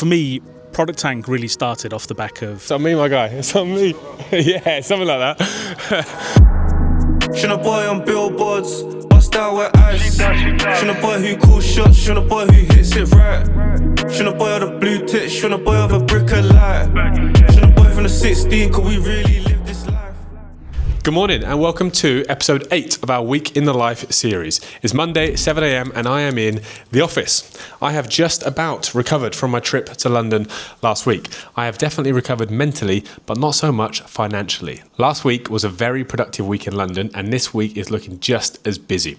For me, Product Tank really started off the back of... It's on me, my guy. It's on me. Yeah, something like that. Shun a boy on billboards, bust out with ice. Shun a boy who calls shots, shun a boy who hits it right. Shun a boy with a blue tit, shun a boy with a brick of light. Shun a boy from the 16, cause we really live this life. Good morning and welcome to episode 8 of our Week in the Life series. It's Monday, 7 a.m. and I am in the office. I have just about recovered from my trip to London last week. I have definitely recovered mentally, but not so much financially. Last week was a very productive week in London and this week is looking just as busy.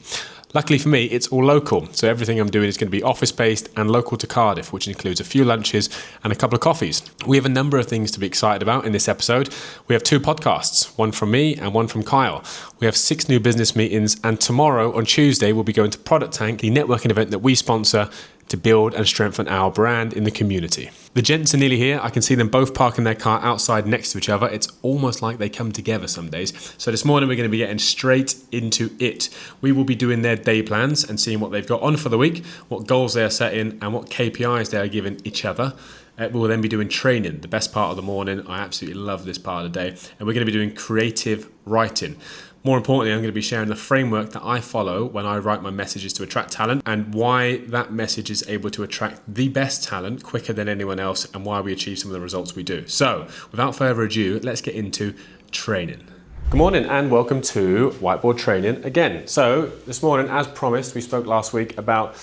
Luckily for me, it's all local, so everything I'm doing is going to be office-based and local to Cardiff, which includes a few lunches and a couple of coffees. We have a number of things to be excited about in this episode. We have 2 podcasts, one from me and one from Kyle. We have 6 new business meetings, and tomorrow on Tuesday, we'll be going to Product Tank, the networking event that we sponsor to build and strengthen our brand in the community. The gents are nearly here. I can see them both parking their car outside next to each other. It's almost like they come together some days. So this morning we're going to be getting straight into it. We will be doing their day plans and seeing what they've got on for the week, what goals they are setting and what KPIs they are giving each other. We will then be doing training, the best part of the morning. I absolutely love this part of the day. And we're going to be doing creative writing. More importantly, I'm going to be sharing the framework that I follow when I write my messages to attract talent and why that message is able to attract the best talent quicker than anyone else and why we achieve some of the results we do. So without further ado, let's get into training. Good morning and welcome to Whiteboard Training again. So this morning, as promised, we spoke last week about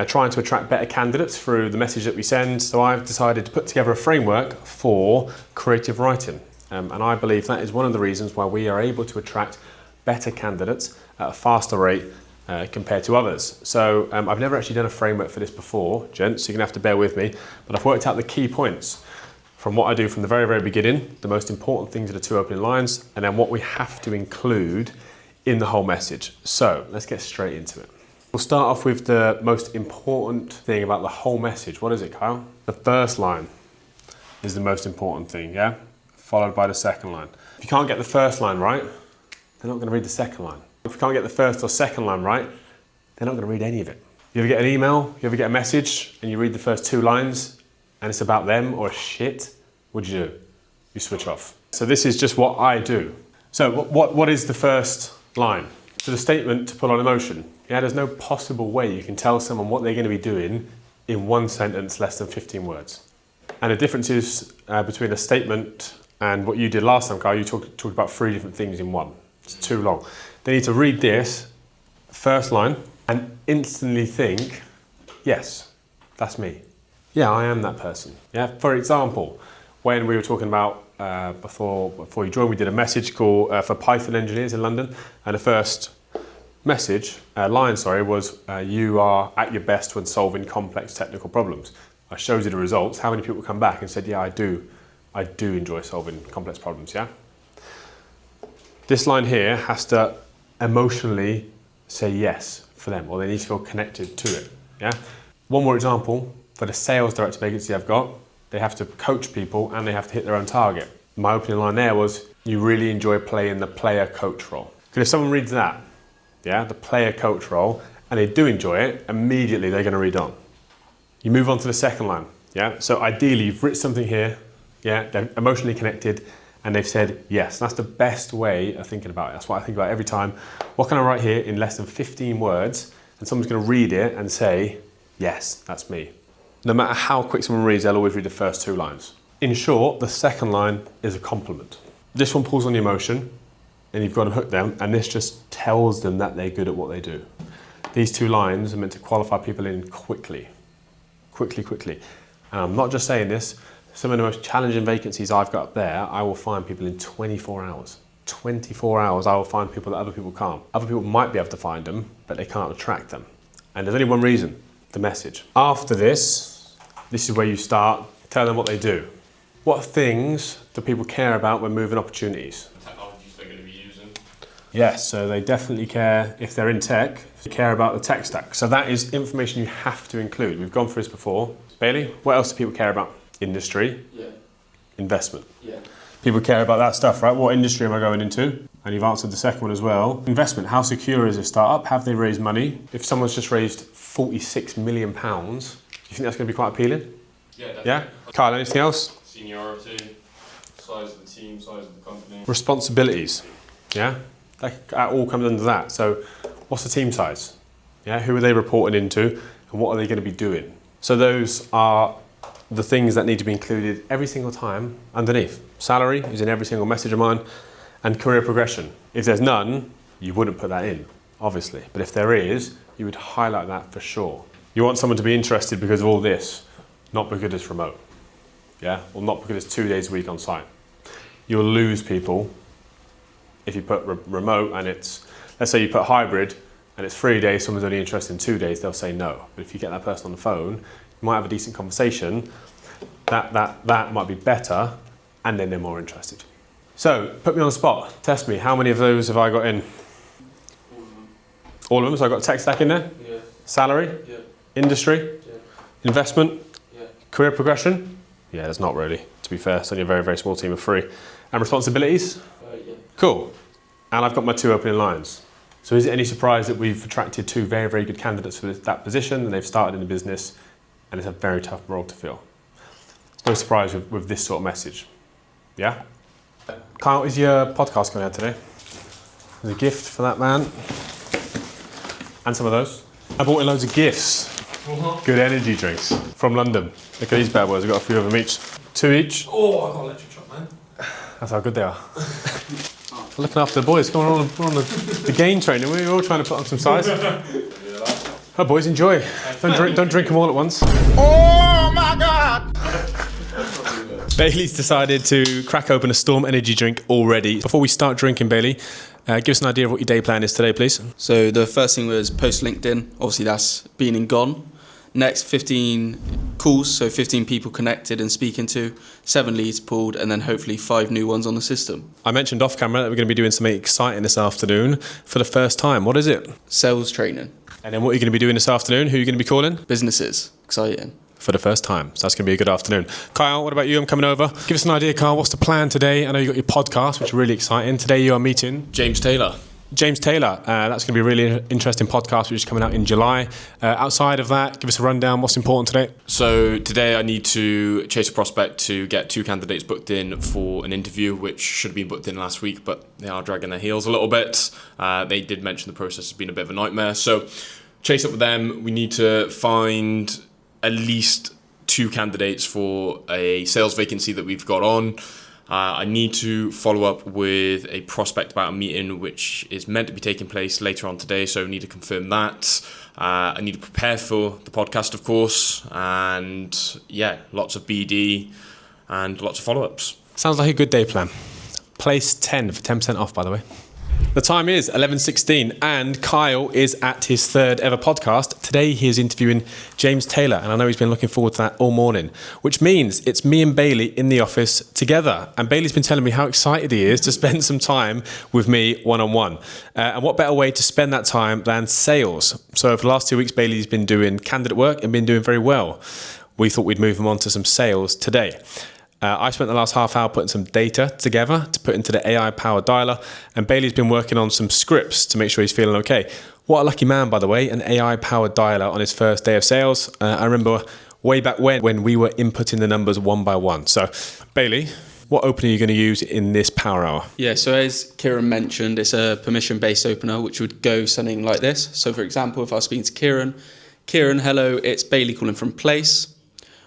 trying to attract better candidates through the message that we send. So I've decided to put together a framework for creative writing. And I believe that is one of the reasons why we are able to attract better candidates at a faster rate compared to others. So I've never actually done a framework for this before, gents, so you're gonna have to bear with me, but I've worked out the key points from what I do from the very, very beginning, the most important things are the 2 opening lines, and then what we have to include in the whole message. So let's get straight into it. We'll start off with the most important thing about the whole message. What is it, Kyle? The first line is the most important thing, yeah? Followed by the second line. If you can't get the first line right, they're not going to read the second line. If you can't get the first or second line right, they're not going to read any of it. You ever get an email, you ever get a message, and you read the first 2 lines, and it's about them or shit, what do? You switch off. So this is just what I do. So what is the first line? It's a statement to put on emotion. Yeah, there's no possible way you can tell someone what they're going to be doing in 1 sentence, less than 15 words. And the difference is between a statement and what you did last time, Kyle, you talked about 3 different things in one. It's too long. They need to read this first line and instantly think, yes, that's me. Yeah, I am that person. Yeah. For example, when we were talking about before you joined, we did a message call for Python engineers in London, and the first line was you are at your best when solving complex technical problems. I showed you the results. How many people come back and said, yeah, I do enjoy solving complex problems, yeah? This line here has to emotionally say yes for them, or they need to feel connected to it, yeah? One more example, for the sales director vacancy I've got, they have to coach people and they have to hit their own target. My opening line there was, you really enjoy playing the player-coach role. Because if someone reads that, yeah, the player-coach role, and they do enjoy it, immediately they're gonna read on. You move on to the second line, yeah? So ideally, you've written something here, yeah, they're emotionally connected, and they've said yes. That's the best way of thinking about it. That's what I think about every time. What can I write here in less than 15 words, and someone's gonna read it and say, yes, that's me. No matter how quick someone reads, they'll always read the first 2 lines. In short, the second line is a compliment. This one pulls on the emotion, and you've got to hook them, and this just tells them that they're good at what they do. These 2 lines are meant to qualify people in quickly. Quickly. And I'm not just saying this, some of the most challenging vacancies I've got up there, I will find people in 24 hours. 24 hours, I will find people that other people can't. Other people might be able to find them, but they can't attract them. And there's only one reason, the message. After this is where you start, tell them what they do. What things do people care about when moving opportunities? The technologies they're going to be using. Yes, so they definitely care, if they're in tech, they care about the tech stack. So that is information you have to include. We've gone through this before. Bailey, what else do people care about? Industry, investment. People care about that stuff, right? What industry am I going into? And you've answered the second one as well. Investment, how secure is a startup? Have they raised money? If someone's just raised £46 million, do you think that's going to be quite appealing? Yeah, definitely. Yeah? Kyle, anything else? Seniority, size of the team, size of the company. Responsibilities. Yeah? That all comes under that. So what's the team size? Yeah? Who are they reporting into and what are they going to be doing? So those are the things that need to be included every single time underneath. Salary is in every single message of mine, and career progression. If there's none, you wouldn't put that in, obviously. But if there is, you would highlight that for sure. You want someone to be interested because of all this, not because it's remote. Yeah? Or not because it's 2 days a week on site. You'll lose people if you put remote and it's, let's say you put hybrid and it's 3 days, someone's only interested in 2 days, they'll say no. But if you get that person on the phone, you might have a decent conversation, that might be better, and then they're more interested. So, put me on the spot, test me. How many of those have I got in? All of them, so I've got tech stack in there? Yeah. Salary? Yeah. Industry? Yeah. Investment? Yeah. Career progression? Yeah, there's not really, to be fair. It's only a very, very small team of 3. And responsibilities? Yeah. Cool. And I've got my 2 opening lines. So is it any surprise that we've attracted 2 very, very good candidates for that position and they've started in the business and it's a very tough role to fill? No surprise with this sort of message. Yeah? Kyle, is your podcast going out today? There's a gift for that man. And some of those. I bought in loads of gifts. Good energy drinks from London. Look at these bad boys, I've got a few of them each. 2 each. Oh, I got electric shock, man. That's how good they are. Looking after the boys. Come on, we're on the gain train. We're all trying to put on some size. Oh, boys, enjoy. Don't drink them all at once. Oh my God! Bailey's decided to crack open a Storm energy drink already. Before we start drinking, Bailey, give us an idea of what your day plan is today, please. So the first thing was post LinkedIn. Obviously, that's been and gone. Next, 15 calls, so 15 people connected and speaking to, 7 leads pulled, and then hopefully 5 new ones on the system. I mentioned off camera that we're going to be doing something exciting this afternoon for the first time. What is it? Sales training. And then what are you going to be doing this afternoon? Who are you going to be calling? Businesses. Exciting. For the first time. So that's going to be a good afternoon. Kyle, what about you? I'm coming over. Give us an idea, Kyle. What's the plan today? I know you've got your podcast, which is really exciting. Today you are meeting James Taylor. James Taylor. That's going to be a really interesting podcast, which is coming out in July. Outside of that, give us a rundown. What's important today? So today I need to chase a prospect to get 2 candidates booked in for an interview, which should have been booked in last week, but they are dragging their heels a little bit. They did mention the process has been a bit of a nightmare. So chase up with them. We need to find at least 2 candidates for a sales vacancy that we've got on. I need to follow up with a prospect about a meeting which is meant to be taking place later on today, so I need to confirm that. I need to prepare for the podcast, of course, and yeah, lots of BD and lots of follow-ups. Sounds like a good day plan. Place 10 for 10% off, by the way. The time is 11:16 and Kyle is at his 3rd ever podcast. Today he is interviewing James Taylor and I know he's been looking forward to that all morning, which means it's me and Bailey in the office together. And Bailey's been telling me how excited he is to spend some time with me one-on-one. And what better way to spend that time than sales? So for the last 2 weeks, Bailey's been doing candidate work and been doing very well. We thought we'd move him on to some sales today. I spent the last half hour putting some data together to put into the AI-powered dialer, and Bailey's been working on some scripts to make sure he's feeling okay. What a lucky man, by the way, an AI-powered dialer on his first day of sales. I remember way back when we were inputting the numbers one by one. So, Bailey, what opener are you going to use in this power hour? Yeah, so as Kieran mentioned, it's a permission-based opener, which would go something like this. So for example, if I was speaking to Kieran, hello, it's Bailey calling from Place.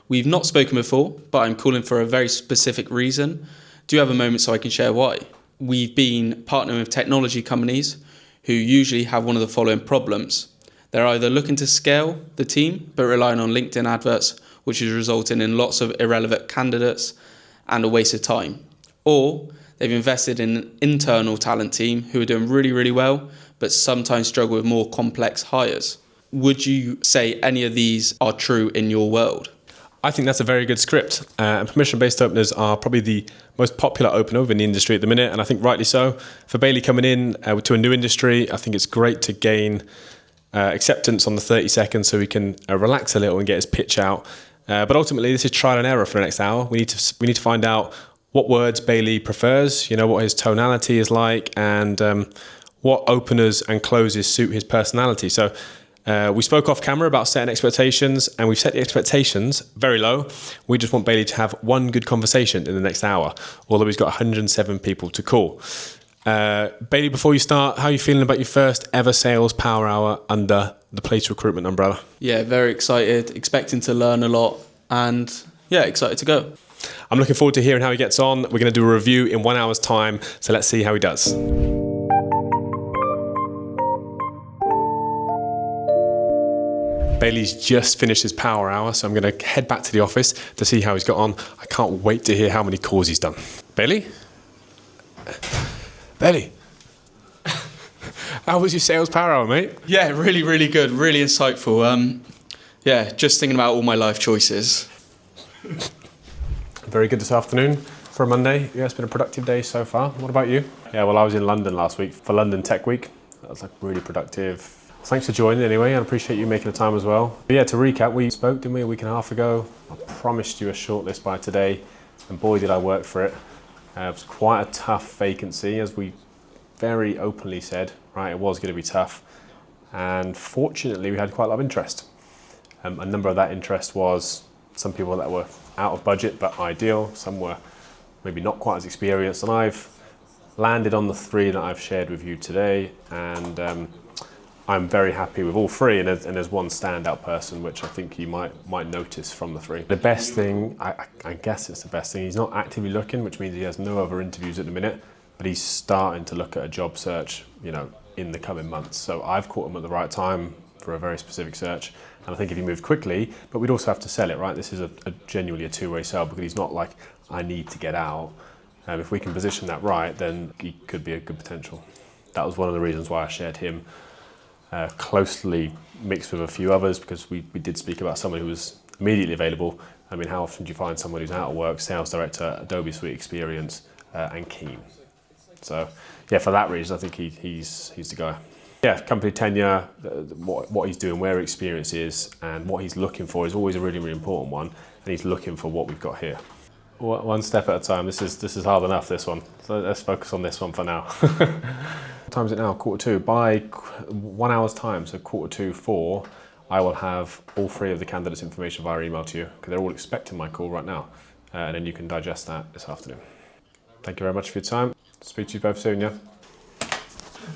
We've not spoken before, but I'm calling for a very specific reason. Do you have a moment so I can share why? We've been partnering with technology companies who usually have one of the following problems. They're either looking to scale the team, but relying on LinkedIn adverts, which is resulting in lots of irrelevant candidates and a waste of time. Or they've invested in an internal talent team who are doing really, really well, but sometimes struggle with more complex hires. Would you say any of these are true in your world? I think that's a very good script. And permission-based openers are probably the most popular opener within the industry at the minute, and I think rightly so. For Bailey coming in to a new industry, I think it's great to gain acceptance on the 30 seconds so he can relax a little and get his pitch out. But ultimately, this is trial and error for the next hour. We need to find out what words Bailey prefers, what his tonality is like, and what openers and closes suit his personality. So We spoke off camera about setting expectations, and we've set the expectations very low. We just want Bailey to have one good conversation in the next hour, although he's got 107 people to call. Bailey, before you start, how are you feeling about your first ever sales power hour under the Place Recruitment umbrella? Yeah, very excited, expecting to learn a lot, and yeah, excited to go. I'm looking forward to hearing how he gets on. We're going to do a review in 1 hour's time, so let's see how he does. Bailey's just finished his power hour, so I'm going to head back to the office to see how he's got on. I can't wait to hear how many calls he's done. Bailey? Bailey? How was your sales power hour, mate? Yeah, really, really good, really insightful. Yeah, just thinking about all my life choices. Very good this afternoon for a Monday. Yeah, it's been a productive day so far. What about you? Yeah, well, I was in London last week for London Tech Week. That was like really productive. Thanks for joining anyway. I appreciate you making the time as well. But yeah, to recap, we spoke, didn't we, a week and a half ago? I promised you a shortlist by today, and boy, did I work for it. It was quite a tough vacancy, as we very openly said, right? It was going to be tough. And fortunately, we had quite a lot of interest. A number of that interest was some people that were out of budget but ideal. Some were maybe not quite as experienced. And I've landed on the 3 that I've shared with you today. And I'm very happy with all 3. And there's one standout person, which I think you might notice from the 3. The best thing, I guess it's the best thing, he's not actively looking, which means he has no other interviews at the minute. But he's starting to look at a job search, in the coming months. So I've caught him at the right time for a very specific search. And I think if he moved quickly, but we'd also have to sell it, right? This is genuinely a two-way sell, because he's not like, I need to get out. If we can position that right, then he could be a good potential. That was one of the reasons why I shared him closely mixed with a few others, because we did speak about someone who was immediately available. I mean, how often do you find someone who's out of work, sales director, Adobe Suite experience, and keen? So yeah, for that reason, I think he's the guy. Yeah, company tenure, what he's doing, where experience is, and what he's looking for is always a really, really important one. And he's looking for what we've got here. One step at a time. This is hard enough, this one. So let's focus on this one for now. What time is it now? 2:45. By 1 hour's time, so 2:45, I will have all 3 of the candidates' information via email to you, because they're all expecting my call right now. And then you can digest that this afternoon. Thank you very much for your time. Speak to you both soon, yeah?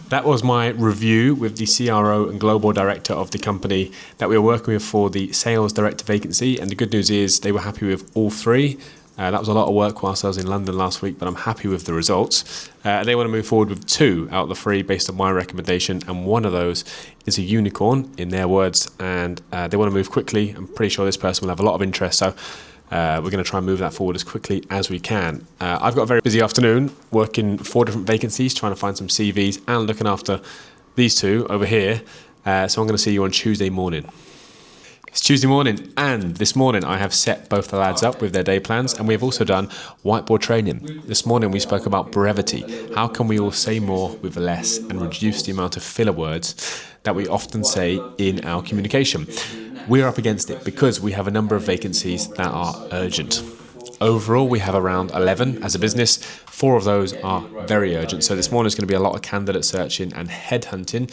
That was my review with the CRO and global director of the company that we were working with for the sales director vacancy. And the good news is they were happy with all 3. That was a lot of work whilst I was in London last week, but I'm happy with the results. They want to move forward with 2 out of the 3 based on my recommendation. And one of those is a unicorn, in their words. And they want to move quickly. I'm pretty sure this person will have a lot of interest. So we're going to try and move that forward as quickly as we can. I've got a very busy afternoon working 4 different vacancies, trying to find some CVs and looking after these 2 over here. So I'm going to see you on Tuesday morning. It's Tuesday morning, and this morning I have set both the lads up with their day plans, and we have also done whiteboard training. This morning we spoke about brevity. How can we all say more with less and reduce the amount of filler words that we often say in our communication? We're up against it because we have a number of vacancies that are urgent. Overall, we have around 11 as a business. 4 of those are very urgent. So this morning is going to be a lot of candidate searching and headhunting,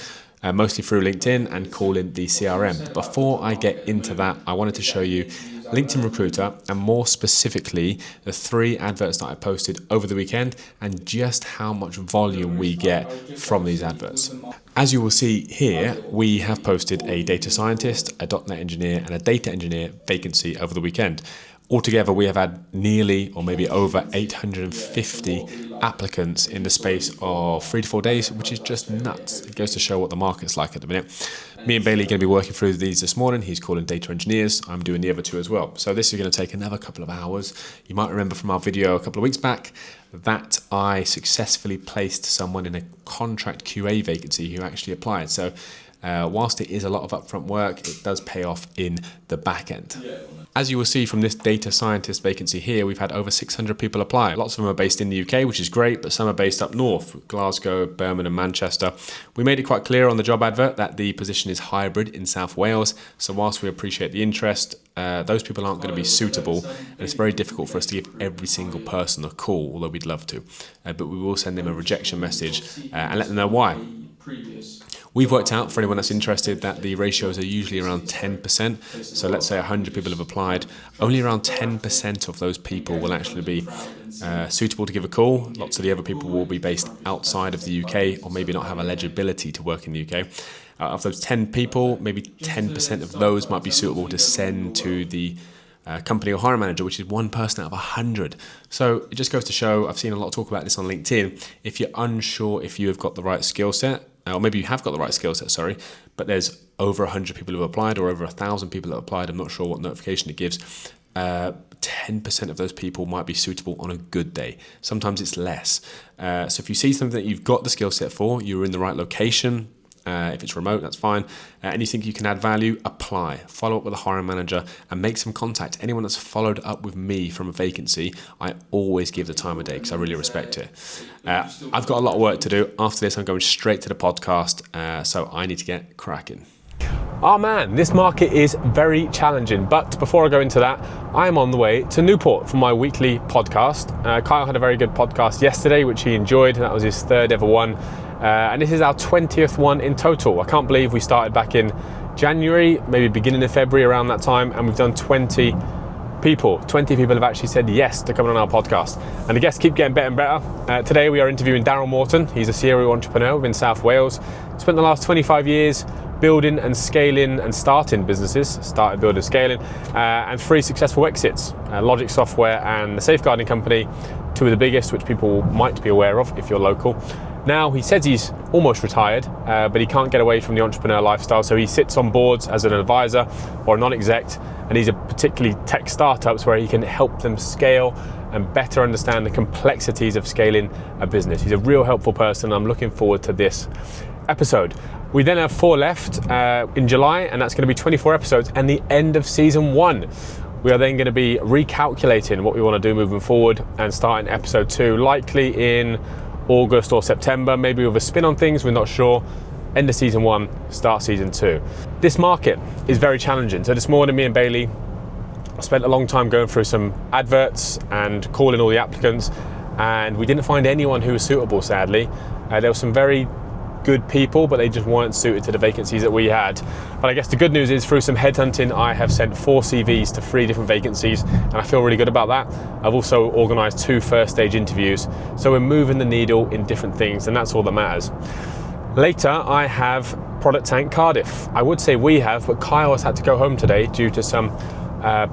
mostly through LinkedIn and calling the CRM. Before I get into that, I wanted to show you LinkedIn Recruiter, and more specifically, the 3 adverts that I posted over the weekend and just how much volume we get from these adverts. As you will see here, we have posted a data scientist, a .NET engineer, and a data engineer vacancy over the weekend. Altogether, we have had nearly, or maybe over 850 applicants in the space of 3 to 4 days, which is just nuts. It goes to show what the market's like at the minute. Me and Bailey are going to be working through these this morning. He's calling data engineers. I'm doing the other 2 as well. So this is going to take another couple of hours. You might remember from our video a couple of weeks back that I successfully placed someone in a contract QA vacancy who actually applied. So whilst it is a lot of upfront work, it does pay off in the back end. As you will see from this data scientist vacancy here, we've had over 600 people apply. Lots of them are based in the UK, which is great, but some are based up north, Glasgow, Birmingham, Manchester. We made it quite clear on the job advert that the position is hybrid in South Wales. So whilst we appreciate the interest, those people aren't going to be suitable, and it's very difficult for us to give every single person a call, although we'd love to. But we will send them a rejection message and let them know why. previous. We've worked out, for anyone that's interested, that the ratios are usually around 10%. So let's say 100 people have applied. Only around 10% of those people will actually be suitable to give a call. Lots of the other people will be based outside of the UK or maybe not have eligibility to work in the UK. Of those 10 people, maybe 10% of those might be suitable to send to the company or hiring manager, which is one person out of 100. So it just goes to show, I've seen a lot of talk about this on LinkedIn, if you're unsure if you have got the right skill set, or maybe you have got the right skill set, but there's over 100 people who have applied or over 1,000 people that have applied, I'm not sure what notification it gives, 10% of those people might be suitable on a good day. Sometimes it's less. So if you see something that you've got the skill set for, you're in the right location, if it's remote, that's fine. And you think you can add value, apply. Follow up with a hiring manager and make some contact. Anyone that's followed up with me from a vacancy, I always give the time of day because I really respect it. I've got a lot of work to do. After this, I'm going straight to the podcast, so I need to get cracking. Oh man, this market is very challenging. But before I go into that, I am on the way to Newport for my weekly podcast. Kyle had a very good podcast yesterday, which he enjoyed. That was his third ever one. And this is our 20th one in total. I can't believe we started back in January, maybe beginning of February, around that time, and we've done 20 people. 20 people have actually said yes to coming on our podcast. And the guests keep getting better and better. Today we are interviewing Daryl Morton. He's a serial entrepreneur within South Wales. Spent the last 25 years building and scaling and starting businesses, started building and scaling, and 3 successful exits. Logic Software and the Safeguarding Company, 2 of the biggest, which people might be aware of if you're local. Now, he says he's almost retired, but he can't get away from the entrepreneur lifestyle, so he sits on boards as an advisor or a non-exec, and he's a particularly tech startups where he can help them scale and better understand the complexities of scaling a business. He's a real helpful person. I'm looking forward to this episode. We then have 4 left in July, and that's going to be 24 episodes and the end of season 1. We are then going to be recalculating what we want to do moving forward and starting episode 2, likely in August or September, maybe with a spin on things, we're not sure. End of season 1, start season 2. This market is very challenging. So this morning, me and Bailey spent a long time going through some adverts and calling all the applicants, and we didn't find anyone who was suitable, sadly. There were some very good people, but they just weren't suited to the vacancies that we had. But I guess the good news is, through some headhunting, I have sent 4 CVs to 3 different vacancies, and I feel really good about that. I've also organised 2 first stage interviews, so we're moving the needle in different things, and that's all that matters. Later, I have Product Tank Cardiff. I would say we have, but Kyle has had to go home today due to some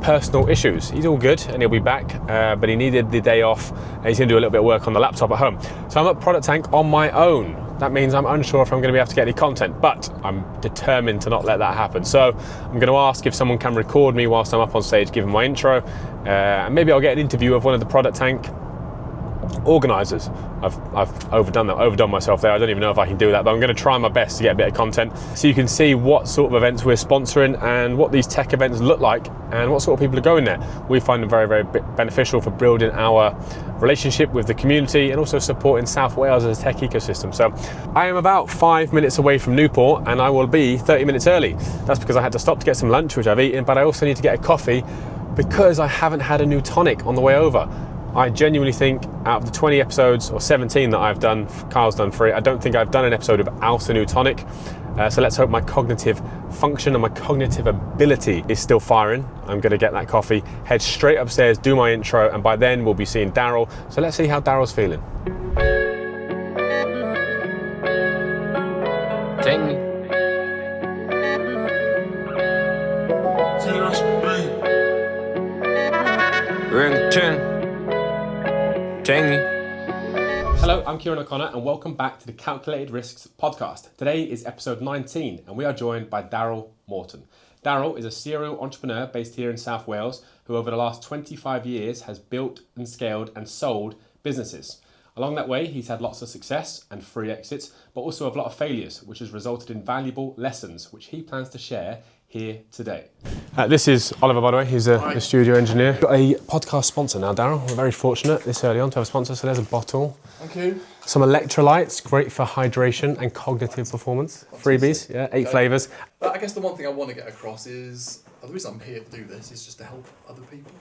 personal issues. He's all good and he'll be back, but he needed the day off, and he's going to do a little bit of work on the laptop at home. So I'm at Product Tank on my own. That means I'm unsure if I'm going to be able to get any content, but I'm determined to not let that happen. So I'm going to ask if someone can record me whilst I'm up on stage giving my intro, and maybe I'll get an interview of one of the Product Tank organisers. I've overdone myself there. I don't even know if I can do that, but I'm going to try my best to get a bit of content so you can see what sort of events we're sponsoring and what these tech events look like and what sort of people are going there. We find them very, very beneficial for building our relationship with the community and also supporting South Wales as a tech ecosystem. So I am about 5 minutes away from Newport, and I will be 30 minutes early. That's because I had to stop to get some lunch, which I've eaten, but I also need to get a coffee because I haven't had a new tonic on the way over. I genuinely think out of the 20 episodes, or 17 that I've done, Kyle's done 3, I don't think I've done an episode without a new tonic. So let's hope my cognitive function and my cognitive ability is still firing. I'm going to get that coffee, head straight upstairs, do my intro, and by then we'll be seeing Daryl. So let's see how Daryl's feeling. Hello, I'm Kieran O'Connor and welcome back to the Calculated Risks podcast. Today is episode 19 and we are joined by Daryl Morton. Daryl is a serial entrepreneur based here in South Wales who over the last 25 years has built and scaled and sold businesses. Along that way, he's had lots of success and 3 exits, but also a lot of failures, which has resulted in valuable lessons, which he plans to share here today. This is Oliver, by the way. He's the studio engineer. Got a podcast sponsor now, Daryl. We're very fortunate this early on to have a sponsor. So there's a bottle. Thank you. Some electrolytes, great for hydration and cognitive performance. Freebies, yeah, 8 flavours. But I guess the one thing I want to get across is the reason I'm here to do this is just to help other people.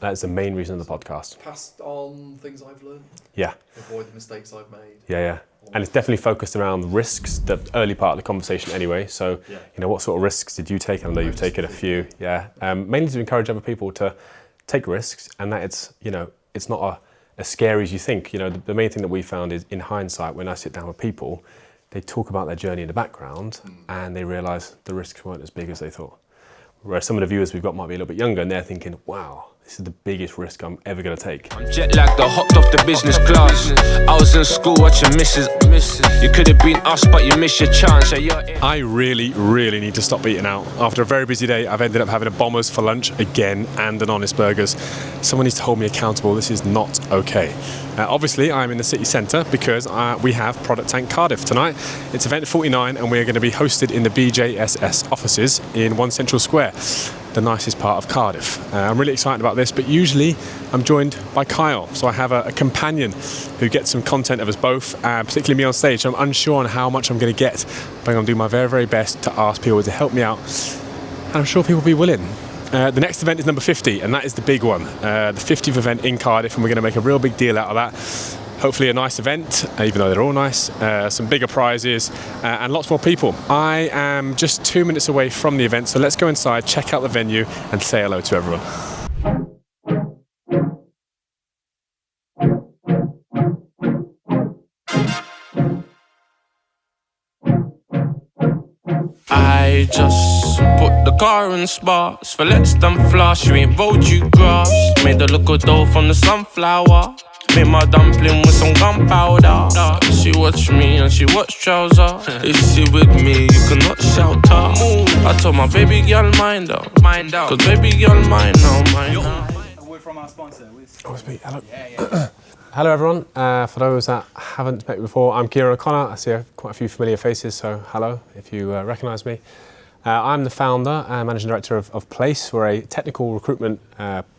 That's the main reason of the podcast. Passed on things I've learned, Yeah. avoid the mistakes I've made. Yeah. And it's definitely focused around risks, the early part of the conversation anyway. So, what sort of risks did you take? I know you've taken a few. Yeah. Mainly to encourage other people to take risks, and that it's not as scary as you think. The main thing that we found is, in hindsight, when I sit down with people, they talk about their journey in the background and they realise the risks weren't as big as they thought. Whereas some of the viewers we've got might be a little bit younger and they're thinking, wow, this is the biggest risk I'm ever going to take. I'm jet lagged, I hopped off the business class. I was in school watching Mrs. You could have been us, but you missed your chance. I really, really need to stop eating out. After a very busy day, I've ended up having a Bombers for lunch again and an Honest Burgers. Someone needs to hold me accountable. This is not okay. Obviously, I'm in the city centre because we have Product Tank Cardiff tonight. It's event 49 and we're going to be hosted in the BJSS offices in One Central Square, the nicest part of Cardiff. I'm really excited about this, but usually I'm joined by Kyle. So I have a companion who gets some content of us both, particularly me on stage. So I'm unsure on how much I'm going to get, but I'm going to do my very, very best to ask people to help me out. And I'm sure people will be willing. The next event is number 50, and that is the big one, the 50th event in Cardiff, and we're going to make a real big deal out of that. Hopefully a nice event, even though they're all nice, some bigger prizes, and lots more people. I am just 2 minutes away from the event, so let's go inside, check out the venue, and say hello to everyone. I just put the car in sparks, fillets them flash, you ain't rolled you grass. Made her look good dough from the sunflower. Made my dumpling with some gunpowder. She watched me and she watched trouser. If she with me, you cannot shout her. I told my baby girl mind her, cause baby girl mine now. A word from our sponsor. Oh, it's me. Hello. Hello everyone. For those that haven't met me before, I'm Kieran O'Connor. I see quite a few familiar faces, so hello if you recognise me. I'm the founder and managing director of Place. We're a technical recruitment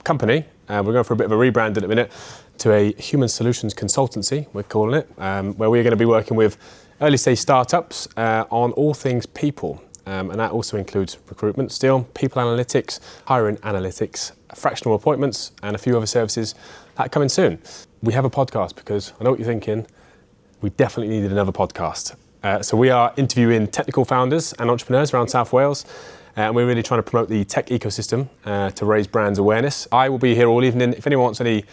company. We're going for a bit of a rebrand in a minute to a human solutions consultancy, we're calling it, where we're going to be working with early stage startups on all things people. And that also includes recruitment still, people analytics, hiring analytics, fractional appointments, and a few other services that are coming soon. We have a podcast because I know what you're thinking, we definitely needed another podcast. So we are interviewing technical founders and entrepreneurs around South Wales, and we're really trying to promote the tech ecosystem to raise brands awareness. I will be here all evening. If anyone wants a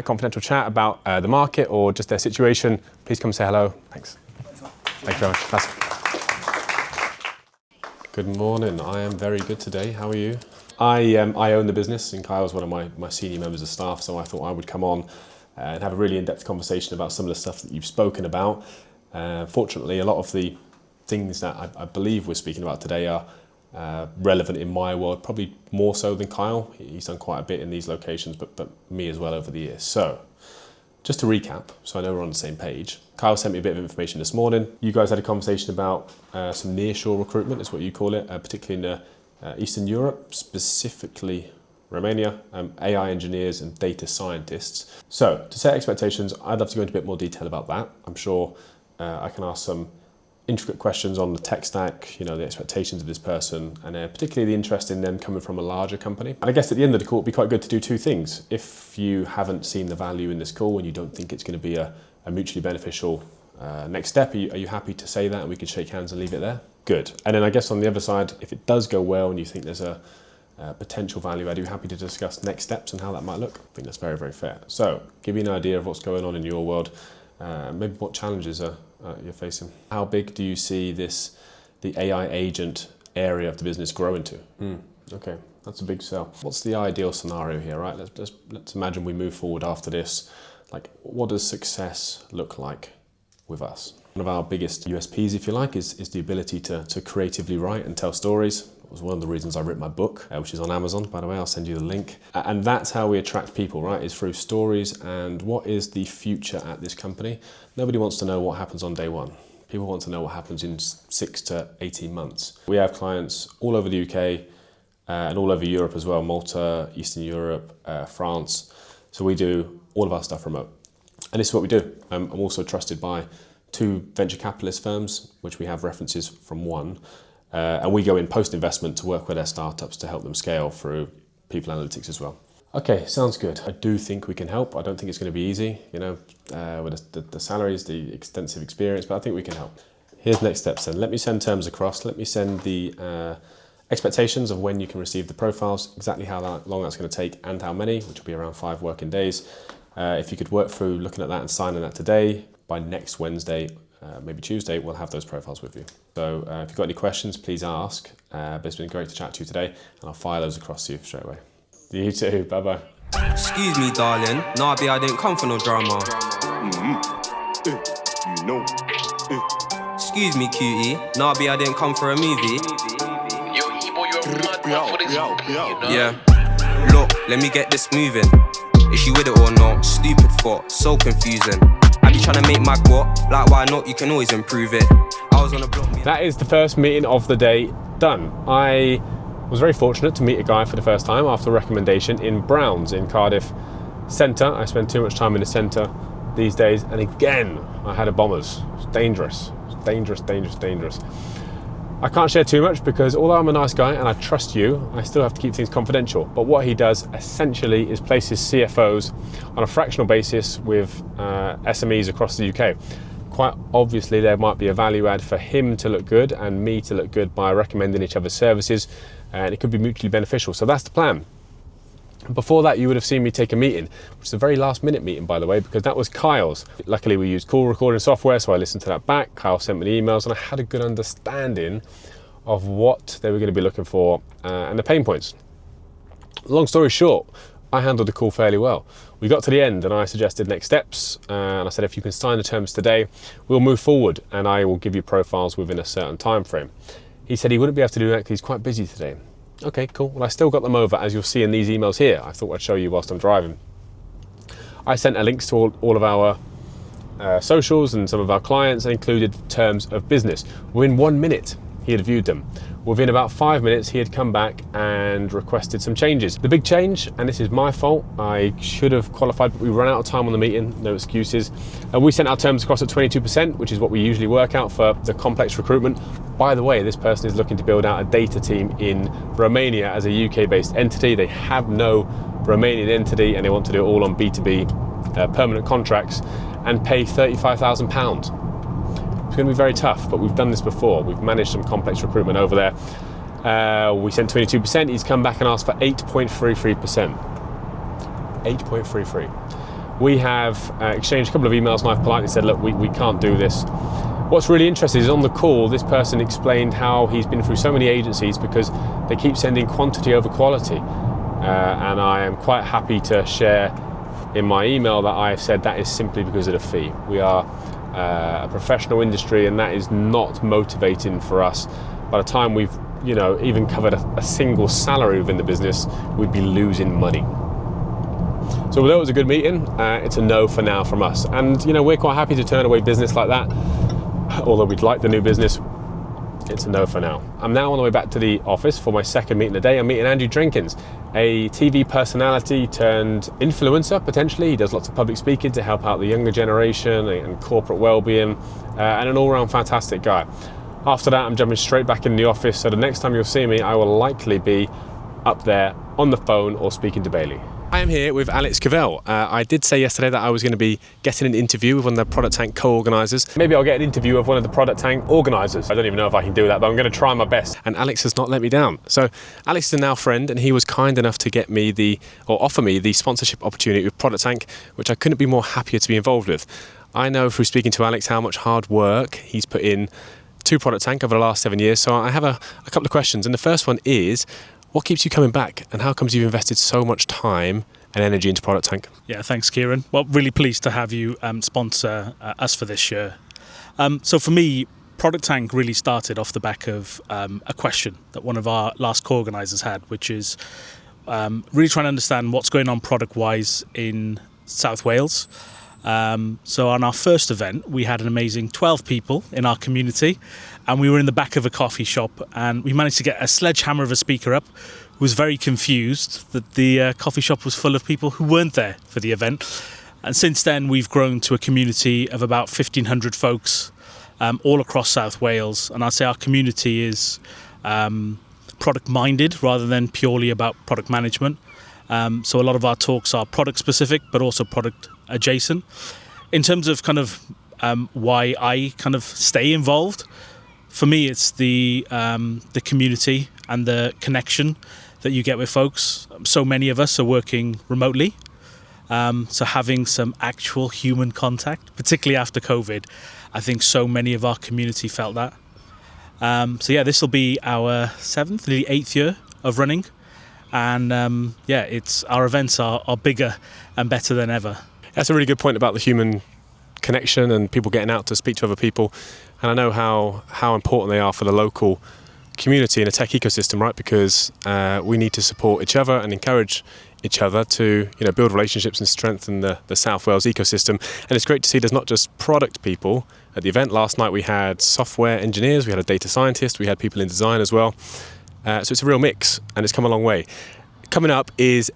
confidential chat about the market or just their situation, please come say hello. Thanks. Thank you very much. Good morning. I am very good today. How are you? I own the business, and Kyle's one of my senior members of staff, so I thought I would come on and have a really in-depth conversation about some of the stuff that you've spoken about. Fortunately, a lot of the things that I believe we're speaking about today are relevant in my world, probably more so than Kyle. He's done quite a bit in these locations, but me as well over the years. So, just to recap, so I know we're on the same page, Kyle sent me a bit of information this morning. You guys had a conversation about some nearshore recruitment, is what you call it, particularly in Eastern Europe, specifically Romania, AI engineers and data scientists. So, to set expectations, I'd love to go into a bit more detail about that. I'm sure I can ask some intricate questions on the tech stack, the expectations of this person, and particularly the interest in them coming from a larger company. And I guess at the end of the call, it'd be quite good to do two things. If you haven't seen the value in this call and you don't think it's going to be a mutually beneficial next step, are you happy to say that and we can shake hands and leave it there? Good. And then I guess on the other side, if it does go well and you think there's a potential value add, are you happy to discuss next steps and how that might look? I think that's very, very fair. So, give you an idea of what's going on in your world, maybe what challenges you're facing. How big do you see the AI agent area of the business grow into? Okay, that's a big sell. What's the ideal scenario here, right? Let's imagine we move forward after this. Like, what does success look like with us? One of our biggest USPs, if you like, is the ability to creatively write and tell stories. It was one of the reasons I wrote my book, which is on Amazon, by the way. I'll send you the link. And that's how we attract people, right? Is through stories. And what is the future at this company? Nobody wants to know what happens on day one. People want to know what happens in 6 to 18 months. We have clients all over the UK and all over Europe as well, Malta, Eastern Europe, France. So we do all of our stuff remote. And this is what we do. I'm also trusted by 2 venture capitalist firms, which we have references from one. And we go in post-investment to work with their startups to help them scale through people analytics as well. Okay, sounds good. I do think we can help. I don't think it's going to be easy, with the salaries, the extensive experience, but I think we can help. Here's next steps then. Let me send terms across. Let me send the expectations of when you can receive the profiles, exactly how long that's going to take and how many, which will be around 5 working days. If you could work through looking at that and signing that today, by next Wednesday, maybe Tuesday, we'll have those profiles with you. So if you've got any questions, please ask. But it's been great to chat to you today, and I'll fire those across to you straight away. You too. Bye-bye. Excuse me, darling. Nah, I didn't come for no drama. Excuse me, cutie. Nah, I didn't come for a movie. Yeah. Look, let me get this moving. Is she with it or not? Stupid thought, so confusing. I be trying to make my guap, like why not? You can always improve it. I was on a block. That is the first meeting of the day done. I was very fortunate to meet a guy for the first time after a recommendation in Browns in Cardiff Centre. I spend too much time in the centre these days, and again, I had a bombers. It's dangerous. It's dangerous. I can't share too much because although I'm a nice guy and I trust you, I still have to keep things confidential. But what he does essentially is places CFOs on a fractional basis with SMEs across the UK. Quite obviously, there might be a value add for him to look good and me to look good by recommending each other's services, and it could be mutually beneficial. So that's the plan. Before that, you would have seen me take a meeting, which is a very last minute meeting, by the way, because that was Kyle's. Luckily, we used call recording software, so I listened to that back. Kyle sent me the emails, and I had a good understanding of what they were going to be looking for and the pain points. Long story short, I handled the call fairly well. We got to the end, and I suggested next steps, and I said, if you can sign the terms today, we'll move forward, and I will give you profiles within a certain time frame. He said he wouldn't be able to do that because he's quite busy today. Okay, cool. Well, I still got them over, as you'll see in these emails here. I thought I'd show you whilst I'm driving. I sent a links to all of our socials and some of our clients, and included terms of business. Within 1 minute, he had viewed them. Within about 5 minutes, he had come back and requested some changes. The big change, and this is my fault, I should have qualified, but we ran out of time on the meeting, no excuses. We sent our terms across at 22%, which is what we usually work out for the complex recruitment. By the way, this person is looking to build out a data team in Romania as a UK-based entity. They have no Romanian entity, and they want to do it all on B2B permanent contracts and pay £35,000. It's going to be very tough, but we've done this before. We've managed some complex recruitment over there. We sent 22%. He's come back and asked for 8.33%. 8.33. We have exchanged a couple of emails, and I've politely said, look, we can't do this. What's really interesting is on the call, this person explained how he's been through so many agencies because they keep sending quantity over quality. And I am quite happy to share in my email that I have said that is simply because of the fee. We are a professional industry, and that is not motivating for us. By the time we've even covered a single salary within the business, we'd be losing money. So although it was a good meeting, it's a no for now from us. And we're quite happy to turn away business like that. Although we'd like the new business, it's a no for now. I'm now on the way back to the office for my second meeting of the day. I'm meeting Andrew Drinkins, a TV personality turned influencer, potentially. He does lots of public speaking to help out the younger generation and corporate well-being, and an all-round fantastic guy. After that, I'm jumping straight back in the office, so the next time you'll see me, I will likely be up there on the phone or speaking to Bailey. I am here with Alex Cavell. I did say yesterday that I was going to be getting an interview with one of the Product Tank co-organisers. Maybe I'll get an interview with one of the Product Tank organisers. I don't even know if I can do that, but I'm going to try my best. And Alex has not let me down. So Alex is a now friend, and he was kind enough to get me offer me the sponsorship opportunity with Product Tank, which I couldn't be more happier to be involved with. I know through speaking to Alex how much hard work he's put in to Product Tank over the last 7 years. So I have a couple of questions. And the first one is, what keeps you coming back, and how comes you've invested so much time and energy into Product Tank? Yeah, thanks, Kieran. Well, really pleased to have you sponsor us for this year. So for me, Product Tank really started off the back of a question that one of our last co-organisers had, which is really trying to understand what's going on product-wise in South Wales. So on our first event, we had an amazing 12 people in our community, and we were in the back of a coffee shop, and we managed to get a sledgehammer of a speaker up who was very confused that the coffee shop was full of people who weren't there for the event. And since then, we've grown to a community of about 1,500 folks all across South Wales. And I'd say our community is product-minded rather than purely about product management. So a lot of our talks are product specific, but also product adjacent. In terms of kind of why I kind of stay involved, for me it's the community and the connection that you get with folks. So many of us are working remotely, so having some actual human contact, particularly after COVID, I think so many of our community felt that. So yeah, this will be our 7th, nearly 8th year of running, and it's our events are bigger and better than ever. That's a really good point about the human connection and people getting out to speak to other people. And I know how important they are for the local community and a tech ecosystem, right? Because we need to support each other and encourage each other to build relationships and strengthen the South Wales ecosystem. And it's great to see there's not just product people at the event. Last night we had software engineers, we had a data scientist, we had people in design as well. So it's a real mix and it's come a long way. Coming up is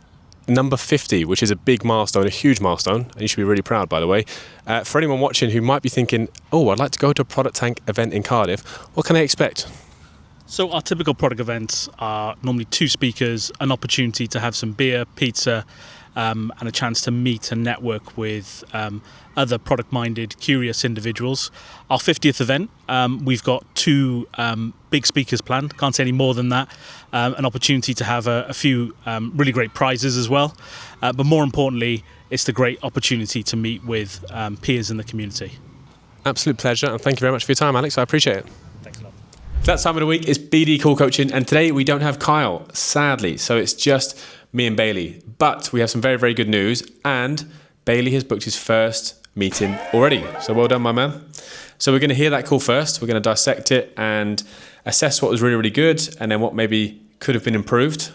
number 50, which is a big milestone, a huge milestone, and you should be really proud, by the way. For anyone watching who might be thinking, oh, I'd like to go to a Product Tank event in Cardiff, what can they expect? So our typical product events are normally 2 speakers, an opportunity to have some beer, pizza, and a chance to meet and network with other product-minded, curious individuals. Our 50th event, we've got 2 big speakers planned, can't say any more than that, an opportunity to have a few really great prizes as well. But more importantly, it's the great opportunity to meet with peers in the community. Absolute pleasure, and thank you very much for your time, Alex. I appreciate it. Thanks a lot. That time of the week is BD Call Coaching, and today we don't have Kyle, sadly, so it's just me and Bailey. But we have some very, very good news, and Bailey has booked his first meeting already. So well done, my man. So we're going to hear that call first. We're going to dissect it and assess what was really, really good, and then what maybe could have been improved.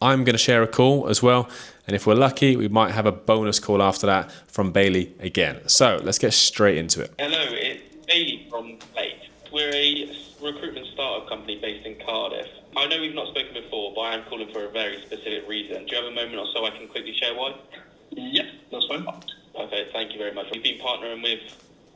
I'm going to share a call as well, and if we're lucky, we might have a bonus call after that from Bailey again. So let's get straight into it. Hello, it's Bailey from Plate. We're a recruitment startup company based in Cardiff. I know we've not spoken before, but I am calling for a very specific reason. Do you have a moment or so I can quickly share why? Yes, that's fine. Perfect, thank you very much. We've been partnering with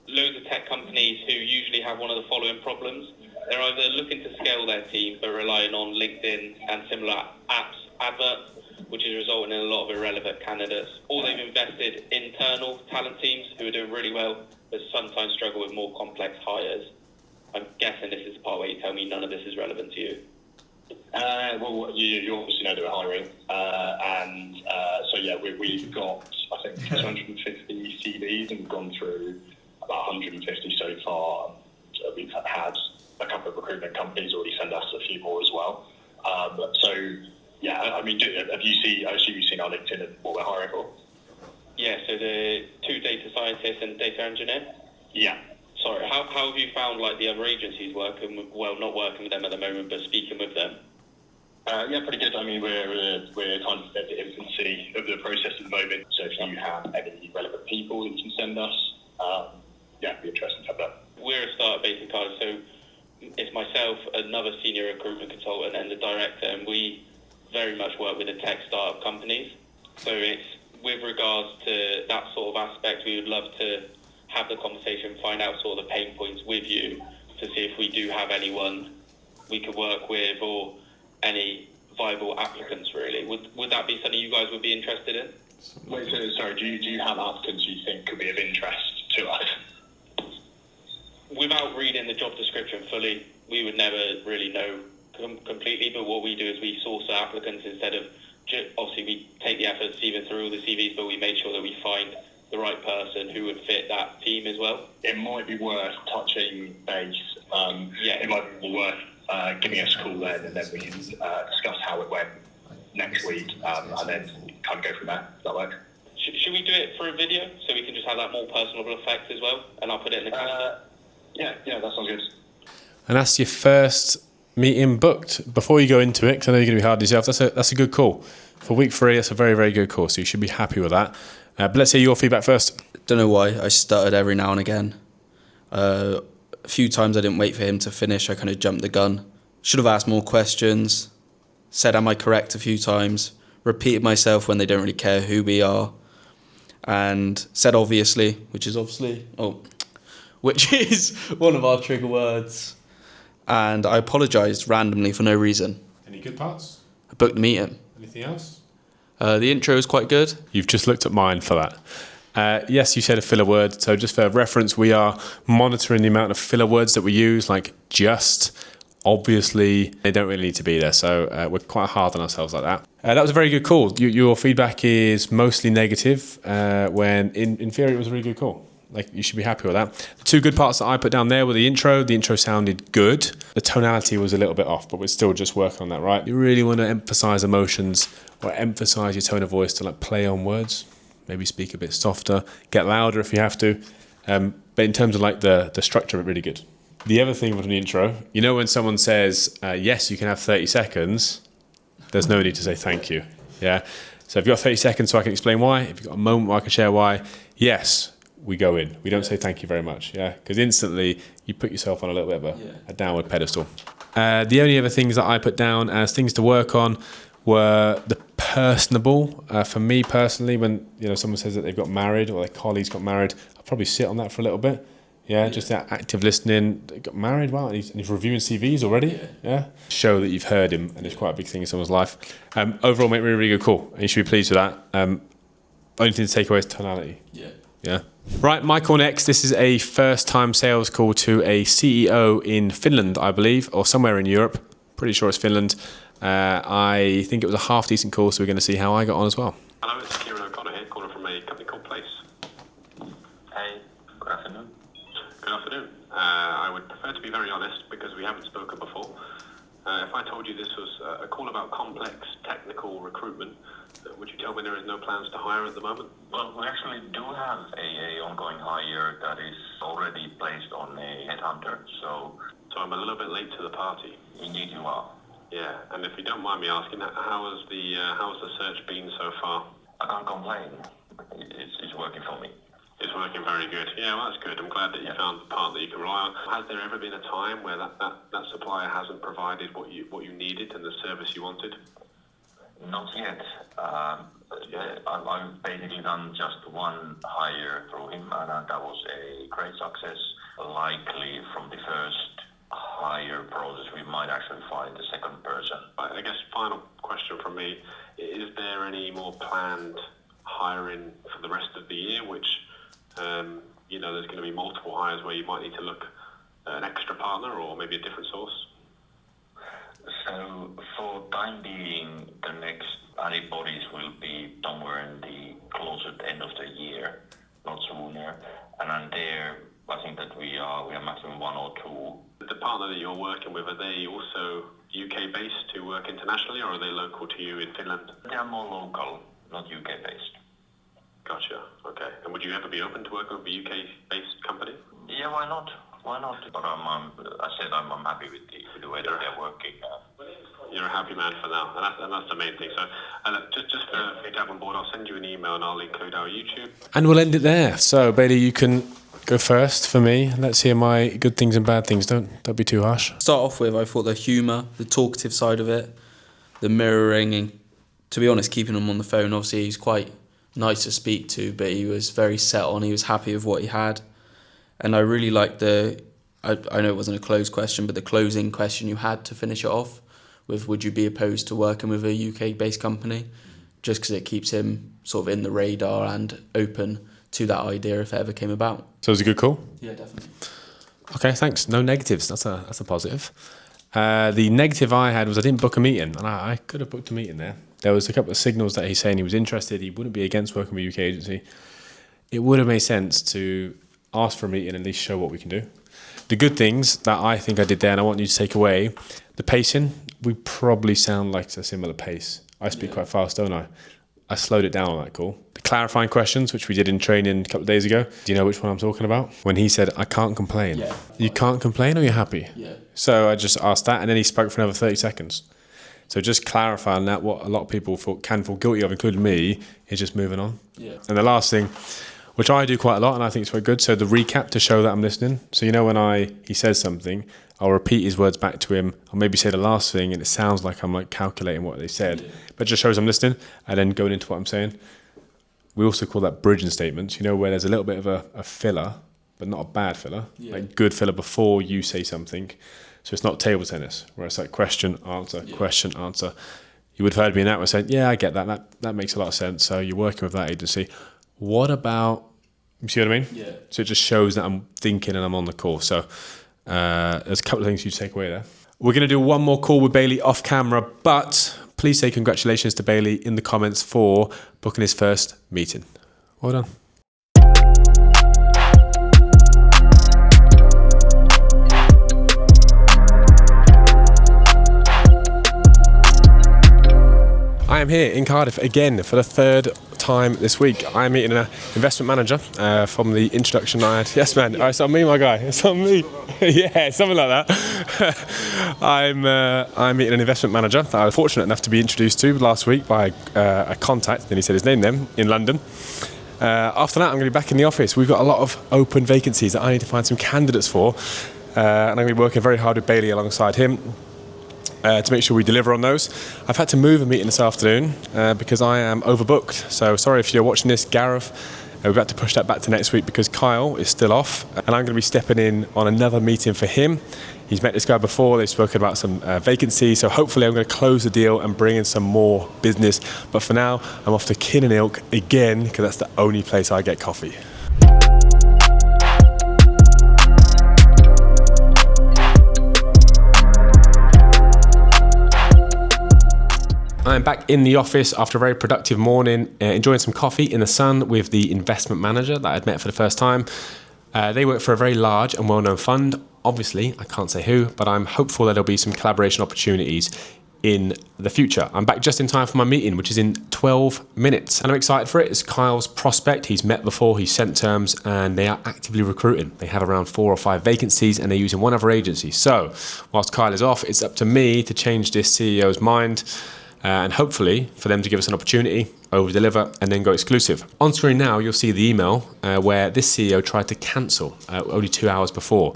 loads of tech companies who usually have one of the following problems. They're either looking to scale their team but relying on LinkedIn and similar apps adverts, which is resulting in a lot of irrelevant candidates. Or they've invested internal talent teams who are doing really well but sometimes struggle with more complex hires. I'm guessing this is the part where you tell me none of this is relevant to you. Well, you obviously know that we're hiring, we've got, I think, 250 CVs and we've gone through about 150 so far. We've had a couple of recruitment companies already send us a few more as well. I assume you've seen our LinkedIn and what we're hiring for? Yeah, so the 2 data scientists and data engineer? Yeah. Sorry, how have you found the other agencies working with, not working with them at the moment, but speaking with them? Pretty good. I mean, we're kind of at the infancy of the process at the moment. So if you have any relevant people that you can send us, it'd be interesting to have that. We're a startup based in Cardiff, so it's myself, another senior recruitment consultant, and the director, and we very much work with the tech startup companies. So it's with regards to that sort of aspect, we would love to have the conversation, find out sort of the pain points with you to see if we do have anyone we could work with or any viable applicants, really. Would that be something you guys would be interested in? Wait, sorry, do you have applicants you think could be of interest to us? Without reading the job description fully, we would never really know completely, but what we do is we source the applicants instead of, obviously we take the effort sieving through all the CVs, but we make sure that we find the right person who would fit that team as well. It might be worth touching base. It might be worth giving us a call then, and then we can discuss how it went next week, and then kind of go from there. Does that work? Should we do it for a video so we can just have that more personable effect as well? And I'll put it in the calendar. Yeah, that sounds good. And that's your first meeting booked. Before you go into it, because I know you're going to be hard on yourself, that's a good call. For week 3, that's a very, very good call, so you should be happy with that. But let's hear your feedback first. Don't know why, I stuttered every now and again. A few times I didn't wait for him to finish, I kind of jumped the gun. Should have asked more questions, said am I correct a few times, repeated myself when they don't really care who we are, and said obviously, which is one of our trigger words. And I apologised randomly for no reason. Any good parts? I booked the meeting. Anything else? The intro is quite good. You've just looked at mine for that. Yes, you said a filler word. So just for reference, we are monitoring the amount of filler words that we use, like just. Obviously, they don't really need to be there. So we're quite hard on ourselves like that. That was a very good call. Your feedback is mostly negative when in theory it was a really good call. Like, you should be happy with that. The two good parts that I put down there were the intro. The intro sounded good. The tonality was a little bit off, but we're still just working on that, right? You really want to emphasize emotions or emphasize your tone of voice to like play on words. Maybe speak a bit softer, get louder if you have to. But in terms of like the structure of it, really good. The other thing with an intro, you know when someone says, yes, you can have 30 seconds, there's no need to say thank you. Yeah. So if you've got 30 seconds so I can explain why, if you've got a moment where I can share why, yes, we go in. We don't say thank you very much. Yeah. Because instantly you put yourself on a little bit of a downward pedestal. The only other things that I put down as things to work on were the personable. For me personally, when someone says that they've got married or their colleagues got married, I'll probably sit on that for a little bit. Yeah, just that active listening. They got married, wow, and he's reviewing CVs already. Yeah. Show that you've heard him, and it's quite a big thing in someone's life. Overall, mate, really, really good call, and you should be pleased with that. Only thing to take away is tonality. Yeah. Right, my call next. This is a first-time sales call to a CEO in Finland, I believe, or somewhere in Europe. Pretty sure it's Finland. I think it was a half-decent call, so we're going to see how I got on as well. Hello, it's Kieran O'Connor here, calling from a company called Place. Hey, good afternoon. Good afternoon. I would prefer to be very honest because we haven't spoken before. If I told you this was a call about complex technical recruitment, would you tell me there is no plans to hire at the moment? Well, we actually do have a ongoing hire that is already placed on a headhunter, so I'm a little bit late to the party. Indeed you are. Yeah, and if you don't mind me asking, how has the search been so far? I can't complain. It's working for me. It's working very good. Yeah, well, that's good. I'm glad that you found the part that you can rely on. Has there ever been a time where that supplier hasn't provided what you needed and the service you wanted? Not yet. I've basically done just one hire through him, and that was a great success. Likely from the first hire process, we might actually find the second person. I guess final question from me, is there any more planned hiring for the rest of the year, which there's going to be multiple hires where you might need to look at an extra partner or maybe a different source? So for time being, the next added bodies will be somewhere in the closer end of the year, not sooner. And then there, I think that we are maximum one or two. The partner that you're working with, are they also UK based to work internationally, or are they local to you in Finland? They are more local, not UK based. Gotcha. Okay. And would you ever be open to working with a UK-based company? Yeah, why not? Why not? But I'm happy with the way that they're working. You're a happy man for now, and that's the main thing. So, just for me to have on board, I'll send you an email and I'll include our YouTube. And we'll end it there. So, Bailey, you can go first for me. Let's hear my good things and bad things. Don't be too harsh. Start off with, I thought the humour, the talkative side of it, the mirroring, and to be honest, keeping him on the phone. Obviously, he's quite nice to speak to, but he was very set on. He was happy with what he had, and I really liked I know it wasn't a closed question, but the closing question you had to finish it off with: would you be opposed to working with a UK-based company? Just because it keeps him sort of in the radar and open to that idea if it ever came about. So it was a good call? Yeah, definitely. Okay, thanks. No negatives. That's a positive. The negative I had was I didn't book a meeting, and I could have booked a meeting there. There was a couple of signals that he's saying he was interested. He wouldn't be against working with a UK agency. It would have made sense to ask for a meeting and at least show what we can do. The good things that I think I did there, and I want you to take away, the pacing, we probably sound like a similar pace. I speak quite fast, don't I? I slowed it down on that call. The clarifying questions, which we did in training a couple of days ago, do you know which one I'm talking about? When he said, I can't complain. Yeah. You can't complain or you're happy? Yeah. So I just asked that, and then he spoke for another 30 seconds. So just clarifying that, what a lot of people can feel guilty of, including me, is just moving on. Yeah. And the last thing, which I do quite a lot, and I think it's very good, so the recap to show that I'm listening. So when he says something, I'll repeat his words back to him. I'll maybe say the last thing, and it sounds like I'm like calculating what they said, but it just shows I'm listening, and then going into what I'm saying. We also call that bridging statements, where there's a little bit of a filler, but not a bad filler, like good filler before you say something. So it's not table tennis, where it's like question, answer. you would have heard me in that one saying, yeah, I get that. That makes a lot of sense. So you're working with that agency. What about, you see what I mean? Yeah. So it just shows that I'm thinking and I'm on the call. So there's a couple of things you take away there. We're going to do one more call with Bailey off camera, but please say congratulations to Bailey in the comments for booking his first meeting. Well done. I am here in Cardiff again for the third time this week. I am meeting an investment manager from the introduction I had. Yes, man. It's on me, my guy. It's on me. Yeah, something like that. I'm meeting an investment manager that I was fortunate enough to be introduced to last week by a contact. Then he said his name then in London. After that, I'm going to be back in the office. We've got a lot of open vacancies that I need to find some candidates for, and I'm going to be working very hard with Bailey alongside him. To make sure we deliver on those. I've had to move a meeting this afternoon because I am overbooked. So sorry if you're watching this, Gareth. We've had to push that back to next week because Kyle is still off. And I'm going to be stepping in on another meeting for him. He's met this guy before. They've spoken about some vacancies. So hopefully I'm going to close the deal and bring in some more business. But for now, I'm off to Kin and Ilk again because that's the only place I get coffee. I'm back in the office after a very productive morning, enjoying some coffee in the sun with the investment manager that I'd met for the first time. They work for a very large and well-known fund. Obviously, I can't say who, but I'm hopeful that there'll be some collaboration opportunities in the future. I'm back just in time for my meeting, which is in 12 minutes. And I'm excited for it. It's Kyle's prospect. He's met before, he's sent terms, and they are actively recruiting. They have around 4 or 5 vacancies, and they're using one other agency. So, whilst Kyle is off, it's up to me to change this CEO's mind. And hopefully for them to give us an opportunity, over-deliver, and then go exclusive. On screen now, you'll see the email where this CEO tried to cancel only 2 hours before.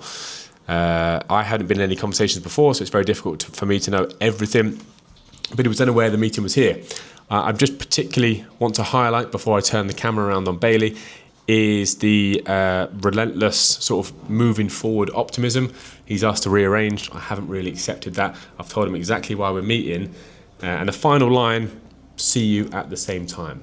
I hadn't been in any conversations before, so it's very difficult for me to know everything, but he was unaware the meeting was here. I just particularly want to highlight, before I turn the camera around on Bailey, is the relentless sort of moving forward optimism. He's asked to rearrange. I haven't really accepted that. I've told him exactly why we're meeting. And the final line, see you at the same time.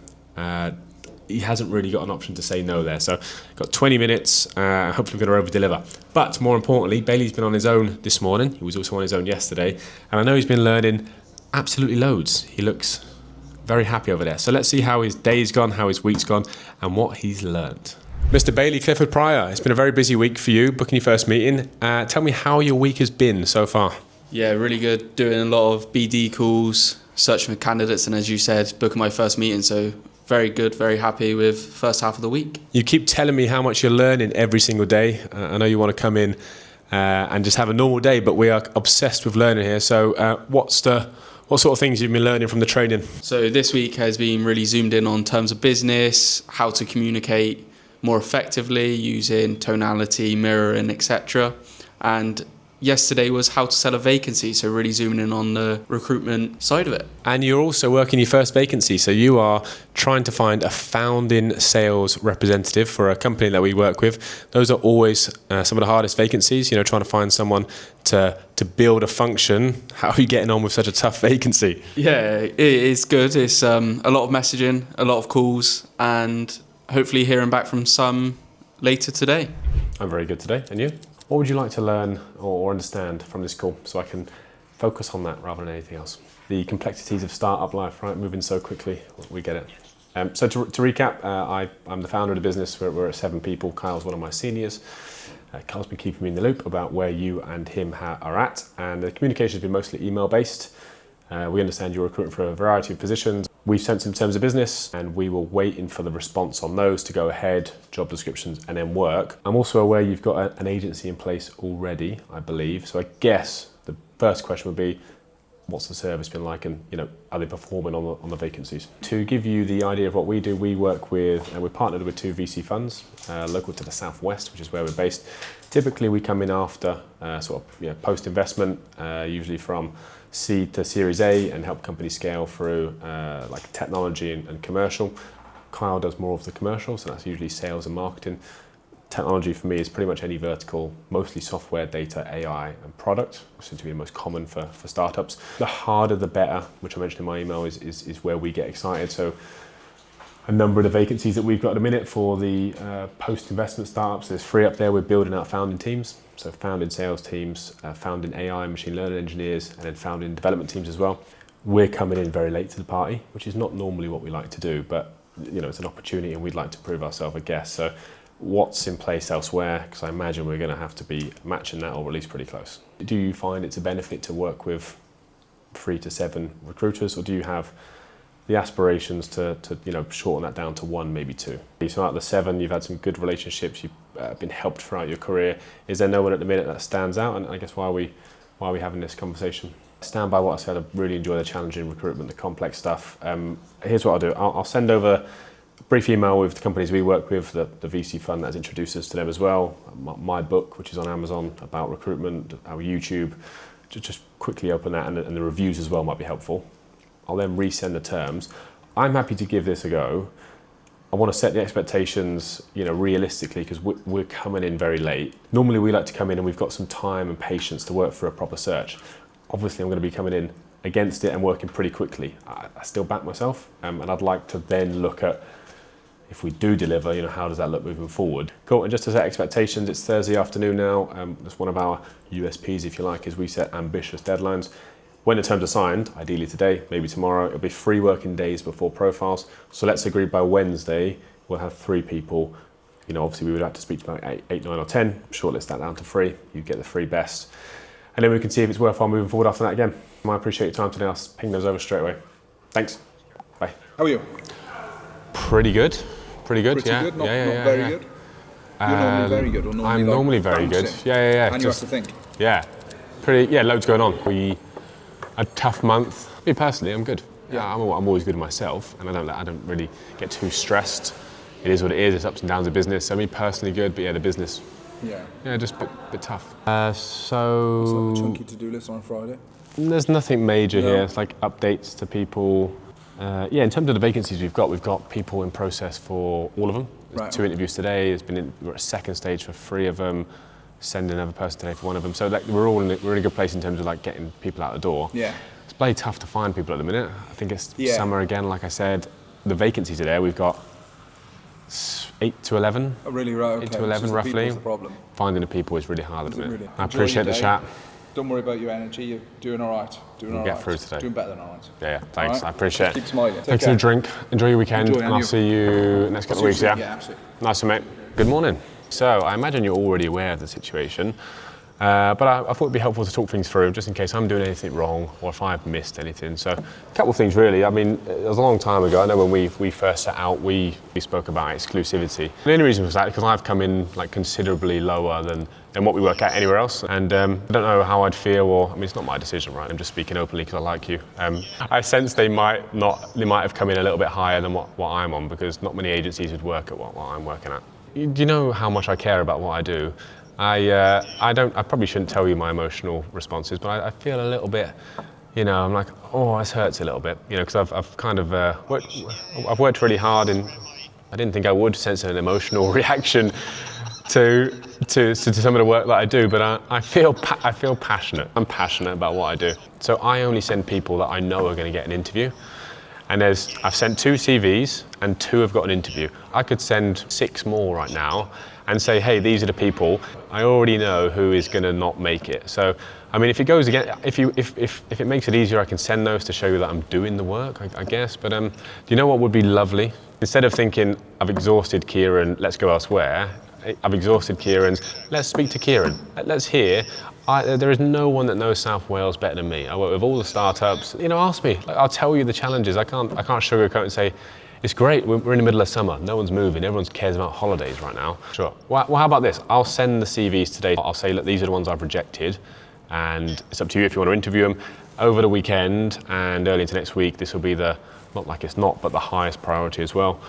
He hasn't really got an option to say no there. So got 20 minutes, hopefully I'm going to over-deliver. But more importantly, Bailey's been on his own this morning. He was also on his own yesterday. And I know he's been learning absolutely loads. He looks very happy over there. So let's see how his day's gone, how his week's gone, and what he's learned. Mr. Bailey Clifford Pryor, it's been a very busy week for you, booking your first meeting. Tell me how your week has been so far. Yeah, really good. Doing a lot of BD calls, searching for candidates, and as you said, booking my first meeting. So very good, very happy with first half of the week. You keep telling me how much you're learning every single day. I know you want to come in and just have a normal day, but we are obsessed with learning here. So what sort of things you've been learning from the training? So this week has been really zoomed in on terms of business, how to communicate more effectively using tonality, mirroring, etc. And yesterday was how to sell a vacancy, so really zooming in on the recruitment side of it. And you're also working your first vacancy, so you are trying to find a founding sales representative for a company that we work with. Those are always some of the hardest vacancies, trying to find someone to build a function. How are you getting on with such a tough vacancy? Yeah, it is good. It's a lot of messaging, a lot of calls, and hopefully hearing back from some later today. I'm very good today, and you? What would you like to learn or understand from this call so I can focus on that rather than anything else? The complexities of startup life, right? Moving so quickly, we get it. So to recap, I'm the founder of the business. We're at 7 people. Kyle's one of my seniors. Kyle's been keeping me in the loop about where you and him are at, and the communication has been mostly email-based. We understand you're recruiting for a variety of positions. We've sent some terms of business and we will waiting for the response on those to go ahead, job descriptions, and then work. I'm also aware you've got an agency in place already, I believe. So I guess the first question would be, what's the service been like, and are they performing on the vacancies? To give you the idea of what we do, we work with, and we're partnered with 2 VC funds, local to the southwest, which is where we're based. Typically we come in after post-investment, usually from seed to Series A, and help companies scale through like technology and commercial. Kyle does more of the commercial, so that's usually sales and marketing. technology for me is pretty much any vertical, mostly software, data, AI, and product, which seem to be the most common for startups. The harder the better, which I mentioned in my email, is where we get excited. So a number of the vacancies that we've got at the minute for the post-investment startups, there's 3 up there. We're building out founding teams, so founding sales teams, founding AI and machine learning engineers, and then founding development teams as well. We're coming in very late to the party, which is not normally what we like to do, but it's an opportunity and we'd like to prove ourselves, I guess. So what's in place elsewhere? Because I imagine we're going to have to be matching that, or at least pretty close. Do you find it's a benefit to work with 3 to 7 recruiters, or do you have the aspirations to shorten that down to 1, maybe 2? So out of the 7, you've had some good relationships, you've been helped throughout your career. Is there no one at the minute that stands out? And I guess why are we having this conversation? Stand by what I said. I really enjoy the challenging recruitment, the complex stuff. Here's what I'll do. I'll send over a brief email with the companies we work with, the VC fund that has introduced us to them as well, my book, which is on Amazon, about recruitment, our YouTube. Just quickly open that, and the reviews as well might be helpful. I'll then resend the terms. I'm happy to give this a go. I want to set the expectations, realistically, because we're coming in very late. Normally we like to come in and we've got some time and patience to work through a proper search. Obviously I'm going to be coming in against it and working pretty quickly. I still back myself, and I'd like to then look at, if we do deliver, how does that look moving forward? Cool, and just to set expectations, it's Thursday afternoon now. That's one of our USPs, if you like, is we set ambitious deadlines. When the terms are signed, ideally today, maybe tomorrow, it'll be 3 working days before profiles. So let's agree by Wednesday, we'll have 3 people. Obviously we would like to speak to about 8, 9 or 10, shortlist that down to 3, you get the 3 best. And then we can see if it's worthwhile moving forward after that again. I appreciate your time today, I'll ping those over straight away. Thanks, bye. How are you? Pretty good. Pretty good, yeah. Good? Not yeah. very good? You're normally very good, or normally I'm normally very good. Yeah. And you have to think. Yeah, loads going on. A tough month. Me personally, I'm good. Yeah, I'm always good myself, and I don't really get too stressed. It is what it is. It's ups and downs of business. So me personally good, but the business. Yeah, just a bit tough. So it's like a chunky to-do list on a Friday. There's nothing major here. It's like updates to people. In terms of the vacancies we've got people in process for all of them. There's 2 interviews today. We're at second stage for 3 of them. Send another person today for 1 of them. So we're in a good place in terms of getting people out the door. Yeah. It's bloody tough to find people at the minute. I think it's summer again, like I said. The vacancies are there. We've got 8 to 11. Oh, really? Right, okay. 8 to 11 roughly. The problem. Finding the people is really hard at the minute. Really? I appreciate the chat. Don't worry about your energy. You're doing all right. We'll get through today. Doing better than all right. Yeah, thanks. Right. I appreciate it. Keep smiling. Thanks for the drink. Enjoy your weekend, and I'll see you next couple of weeks. Yeah, absolutely. Nice one, mate. Good morning. So I imagine you're already aware of the situation. But I thought it'd be helpful to talk things through, just in case I'm doing anything wrong or if I've missed anything. So a couple of things really. I mean, it was a long time ago. I know when we first set out, we spoke about exclusivity. The only reason was that because I've come in considerably lower than what we work at anywhere else. And I don't know how I'd feel, it's not my decision, right? I'm just speaking openly because I like you. I sense they might have come in a little bit higher than what I'm on, because not many agencies would work at what I'm working at. Do you know how much I care about what I do? I probably shouldn't tell you my emotional responses, but I feel a little bit, I'm like, oh, this hurts a little bit, because I've kind of I've worked really hard, and I didn't think I would sense an emotional reaction to some of the work that I do, but I feel passionate. I'm passionate about what I do. So I only send people that I know are going to get an interview. And I've sent 2 CVs and 2 have got an interview. I could send 6 more right now and say, hey, these are the people. I already know who is going to not make it. So, if it goes again, if it makes it easier, I can send those to show you that I'm doing the work, I guess. But do you know what would be lovely? Instead of thinking, I've exhausted Kieran, let's go elsewhere. I've exhausted Kieran's, let's speak to Kieran. Let's hear. There is no one that knows South Wales better than me. I work with all the startups. Ask me. I'll tell you the challenges. I can't sugarcoat and say, it's great, we're in the middle of summer, no one's moving, everyone cares about holidays right now. Sure. Well, how about this? I'll send the CVs today. I'll say, look, these are the ones I've rejected, and it's up to you if you want to interview them. Over the weekend and early into next week, this will be the highest priority as well,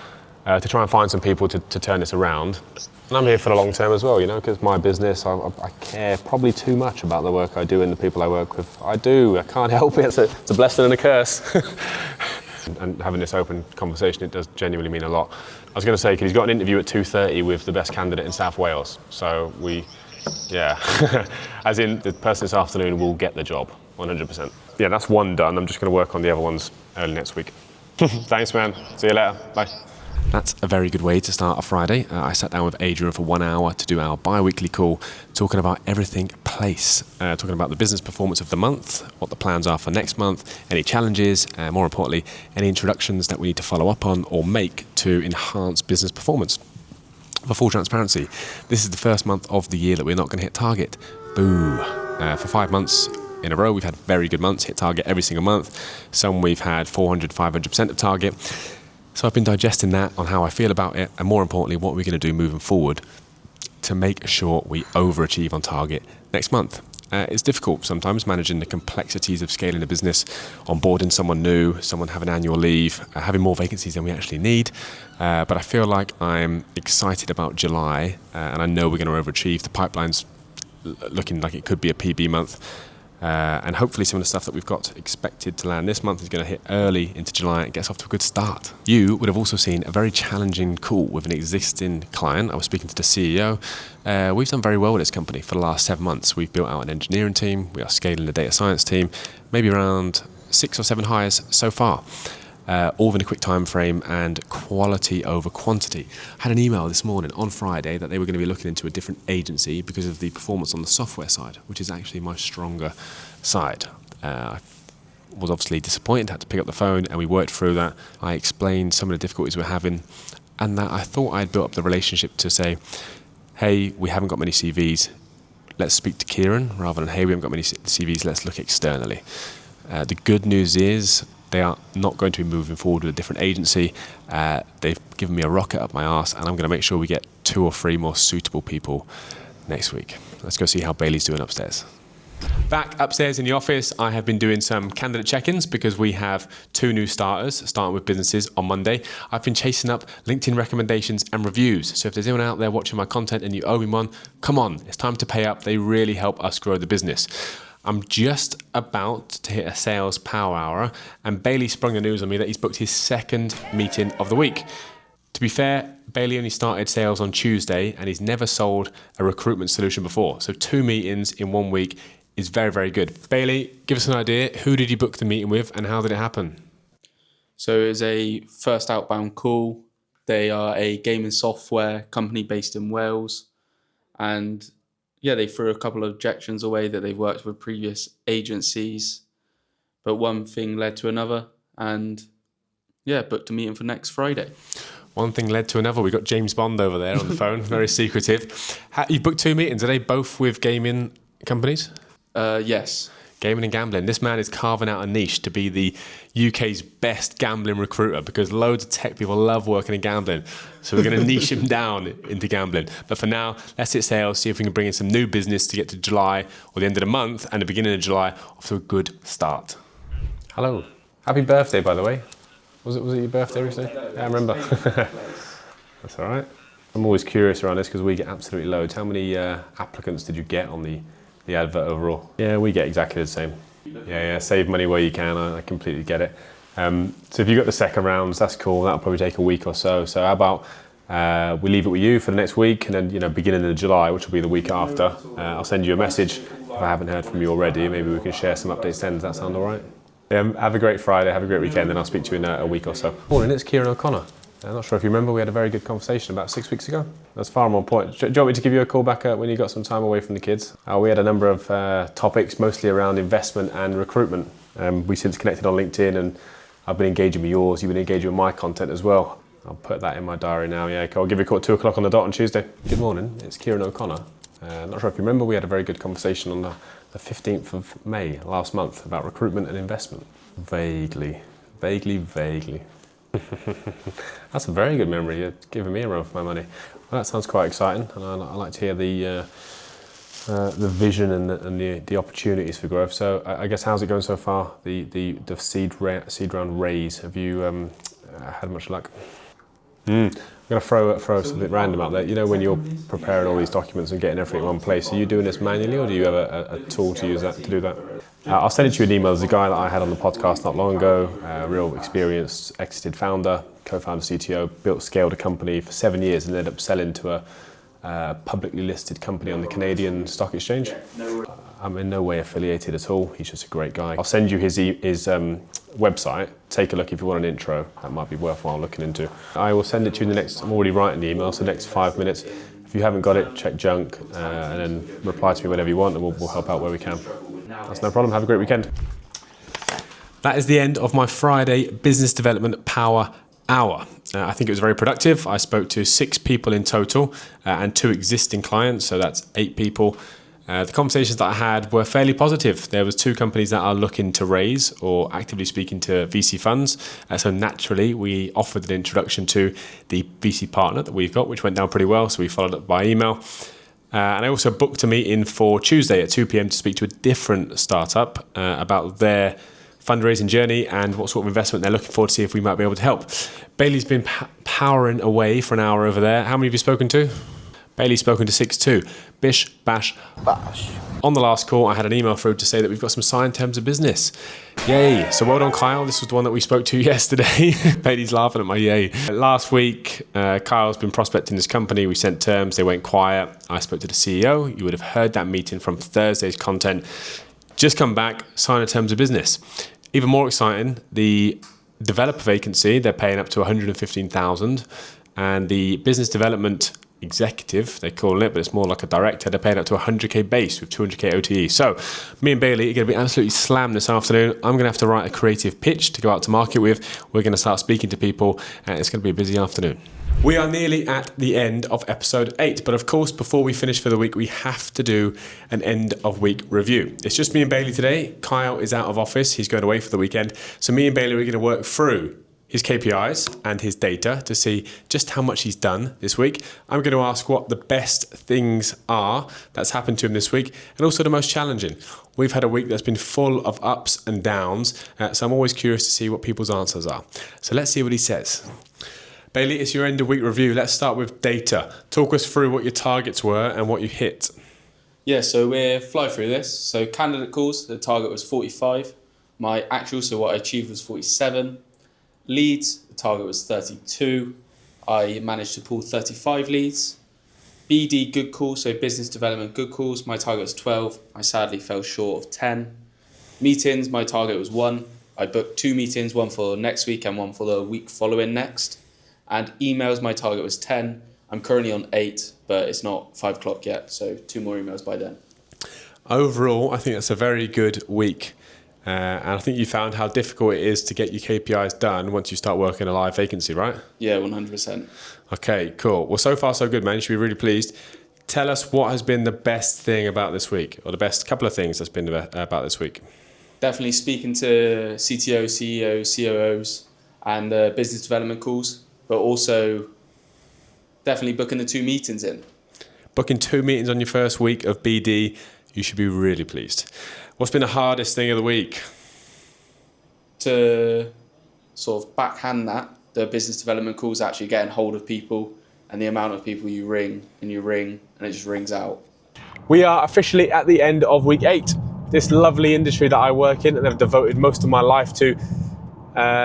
to try and find some people to turn this around. And I'm here for the long term as well, because my business, I care probably too much about the work I do and the people I work with. I do, I can't help it, it's a blessing and a curse. And having this open conversation, it does genuinely mean a lot. I was going to say, he's got an interview at 2:30 with the best candidate in South Wales. So as in the person this afternoon will get the job, 100%. Yeah, that's one done. I'm just going to work on the other ones early next week. Thanks, man. See you later. Bye. That's a very good way to start a Friday. I sat down with Adrian for 1 hour to do our bi-weekly call, talking about everything place, talking about the business performance of the month, what the plans are for next month, any challenges, and more importantly, any introductions that we need to follow up on or make to enhance business performance. For full transparency, this is the first month of the year that we're not going to hit target. Boo. For 5 months in a row, we've had very good months, hit target every single month. Some we've had 400, 500% of target. So I've been digesting that on how I feel about it, and more importantly, what we're going to do moving forward to make sure we overachieve on target next month. It's difficult sometimes managing the complexities of scaling a business, onboarding someone new, someone having annual leave, having more vacancies than we actually need. But I feel like I'm excited about July, and I know we're going to overachieve. The pipeline's looking like it could be a PB month. And hopefully some of the stuff that we've got expected to land this month is going to hit early into July and gets off to a good start. You would have also seen a very challenging call with an existing client. I was speaking to the CEO. We've done very well with this company for the last 7 months. We've built out an engineering team. We are scaling the data science team, maybe around 6 or 7 hires so far. All within a quick time frame and quality over quantity. I had an email this morning on Friday that they were going to be looking into a different agency because of the performance on the software side, which is actually my stronger side. I was obviously disappointed, had to pick up the phone, and we worked through that. I explained some of the difficulties we're having, and that I thought I'd built up the relationship to say, hey, we haven't got many CVs, let's speak to Kieran, rather than, hey, we haven't got many CVs, let's look externally. The good news is they are not going to be moving forward with a different agency. They've given me a rocket up my arse, and I'm going to make sure we get 2 or 3 more suitable people next week. Let's go see how Bailey's doing upstairs. Back upstairs in the office, I have been doing some candidate check-ins because we have 2 new starters starting with businesses on Monday. I've been chasing up LinkedIn recommendations and reviews. So if there's anyone out there watching my content and you owe me one, come on, it's time to pay up. They really help us grow the business. I'm just about to hit a sales power hour, and Bailey sprung the news on me that he's booked his 2nd meeting of the week. To be fair, Bailey only started sales on Tuesday, and he's never sold a recruitment solution before. So 2 meetings in 1 week is very, very good. Bailey, give us an idea. Who did you book the meeting with, and how did it happen? So it was a first outbound call. They are a gaming software company based in Wales, and they threw a couple of objections away that they've worked with previous agencies, but one thing led to another, and booked a meeting for next Friday. One thing led to another. We got James Bond over there on the phone, very secretive. You booked 2 meetings. Are they both with gaming companies? Yes. Gaming and gambling. This man is carving out a niche to be the UK's best gambling recruiter because loads of tech people love working in gambling. So we're going to niche him down into gambling. But for now, let's hit sales, see if we can bring in some new business to get to July or the end of the month and the beginning of July off to a good start. Hello. Happy birthday, by the way. Was it your birthday recently? Yeah, I remember. That's all right. I'm always curious around this because we get absolutely loads. How many applicants did you get on the advert overall? Yeah, we get exactly the same. Yeah, save money where you can. I completely get it. So if you got the 2nd rounds, that's cool. That'll probably take a week or so. So how about we leave it with you for the next week, and then beginning of July, which will be the week after, I'll send you a message if I haven't heard from you already. Maybe we can share some updates then. Does that sound all right? Have a great Friday. Have a great weekend, and I'll speak to you in a week or so. Morning, it's Kieran O'Connor. I'm not sure if you remember, we had a very good conversation about 6 weeks ago. That's far more important. Do you want me to give you a call back when you got some time away from the kids? We had a number of topics, mostly around investment and recruitment. We since connected on LinkedIn, and I've been engaging with yours. You've been engaging with my content as well. I'll put that in my diary now. Yeah, I'll give you a call at 2 o'clock on the dot on Tuesday. Good morning, it's Kieran O'Connor. Not sure if you remember, we had a very good conversation on the 15th of May last month about recruitment and investment. Vaguely. That's a very good memory. You're giving me a run for my money. Well, that sounds quite exciting, and I like to hear the vision and the opportunities for growth. So I guess how's it going so far? The seed round raise. Have you had much luck? I'm going to throw something random out there. You know, when you're preparing all these documents and getting everything in one place, are you doing this manually, or do you have a tool to use that to do that? I'll send it to you an email. There's a guy that I had on the podcast not long ago, a real experienced, exited founder, co-founder, CTO, scaled a company for 7 years and ended up selling to a publicly listed company on the Canadian Stock Exchange. I'm in no way affiliated at all. He's just a great guy. I'll send you his website. Take a look if you want an intro. That might be worthwhile looking into. I will send it to you in the next, I'm already writing the email, so the next 5 minutes. If you haven't got it, check junk and then reply to me whenever you want, and we'll help out where we can. That's no problem. Have a great weekend. That is the end of my Friday Business Development Power Hour. I think it was very productive. I spoke to 6 people in total and 2 existing clients, so that's 8 people. The conversations that I had were fairly positive. There was 2 companies that are looking to raise or actively speaking to VC funds. So naturally, we offered an introduction to the VC partner that we've got, which went down pretty well. So we followed up by email. And I also booked a meeting for Tuesday at 2 p.m. to speak to a different startup about their fundraising journey and what sort of investment they're looking for, to see if we might be able to help. Bailey's been powering away for an hour over there. How many have you spoken to? Bailey's spoken to 6 too. Bish, bash, bash. On the last call, I had an email through to say that we've got some signed terms of business. Yay. So well done, Kyle. This was the one that we spoke to yesterday. Bailey's laughing at my yay. Last week, Kyle's been prospecting this company. We sent terms. They went quiet. I spoke to the CEO. You would have heard that meeting from Thursday's content. Just come back, sign a terms of business. Even more exciting, the developer vacancy, they're paying up to $115,000. And the business development executive, they call it, but it's more like a director, they're paying up to 100k base with 200k OTE. So me and Bailey are going to be absolutely slammed this afternoon. I'm going to have to write a creative pitch to go out to market with. We're going to start speaking to people, and it's going to be a busy afternoon. We are nearly at the end of episode 8, but of course, before we finish for the week, we have to do an end of week review. It's just me and Bailey today. Kyle is out of office. He's going away for the weekend. So me and Bailey are going to work through his KPIs and his data to see just how much he's done this week. I'm going to ask what the best things are that's happened to him this week, and also the most challenging. We've had a week that's been full of ups and downs, so I'm always curious to see what people's answers are. So let's see what he says. Bailey, it's your end of week review. Let's start with data. Talk us through what your targets were and what you hit. Yeah, so we'll fly through this. So candidate calls, the target was 45. My actual, so what I achieved was 47. Leads, the target was 32. I managed to pull 35 leads. BD good calls, so business development good calls, my target was 12. I sadly fell short of 10. Meetings, my target was 1. I booked 2 meetings, one for next week and one for the week following next. And emails, my target was 10. I'm currently on 8, but it's not 5 o'clock yet, so 2 more emails by then. Overall, I think that's a very good week. And I think you found how difficult it is to get your KPIs done once you start working a live vacancy, right? Yeah, 100%. Okay, cool. Well, so far so good, man. You should be really pleased. Tell us what has been the best thing about this week, or the best couple of things that's been about this week. Definitely speaking to CTOs, CEOs, COOs, and business development calls, but also definitely booking the 2 meetings in. Booking 2 meetings on your first week of BD, you should be really pleased. What's been the hardest thing of the week? To sort of backhand that, the business development calls, actually getting hold of people, and the amount of people you ring, and it just rings out. We are officially at the end of week 8. This lovely industry that I work in and have devoted most of my life to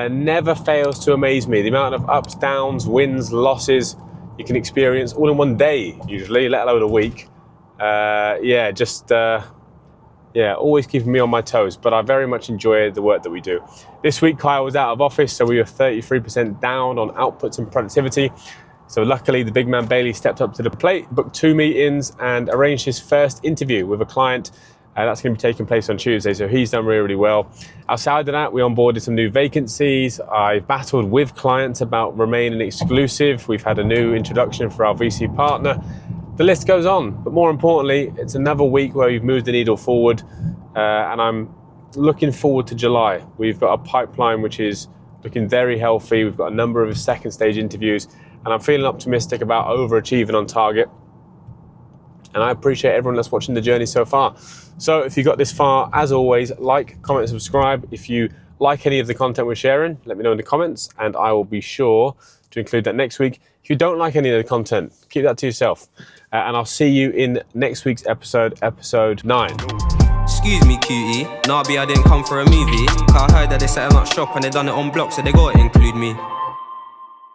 never fails to amaze me. The amount of ups, downs, wins, losses you can experience all in one day, usually, let alone a week. Always keeping me on my toes, but I very much enjoy the work that we do. This week, Kyle was out of office, so we were 33% down on outputs and productivity. So luckily, the big man Bailey stepped up to the plate, booked 2 meetings, and arranged his first interview with a client. That's going to be taking place on Tuesday, so he's done really, really well. Outside of that, we onboarded some new vacancies. I battled with clients about remaining exclusive. We've had a new introduction for our VC partner. The list goes on, but more importantly, it's another week where we've moved the needle forward, and I'm looking forward to July. We've got a pipeline which is looking very healthy. We've got a number of second stage interviews, and I'm feeling optimistic about overachieving on target. And I appreciate everyone that's watching the journey so far. So if you got this far, as always, like, comment, and subscribe. If you like any of the content we're sharing, let me know in the comments, and I will be sure to include that next week. If you don't like any of the content, keep that to yourself. And I'll see you in next week's episode 9. Excuse me, cutie. Nah, I didn't come for a movie. Cause I heard that they set 'em up shop and they done it on block, so they gotta include me.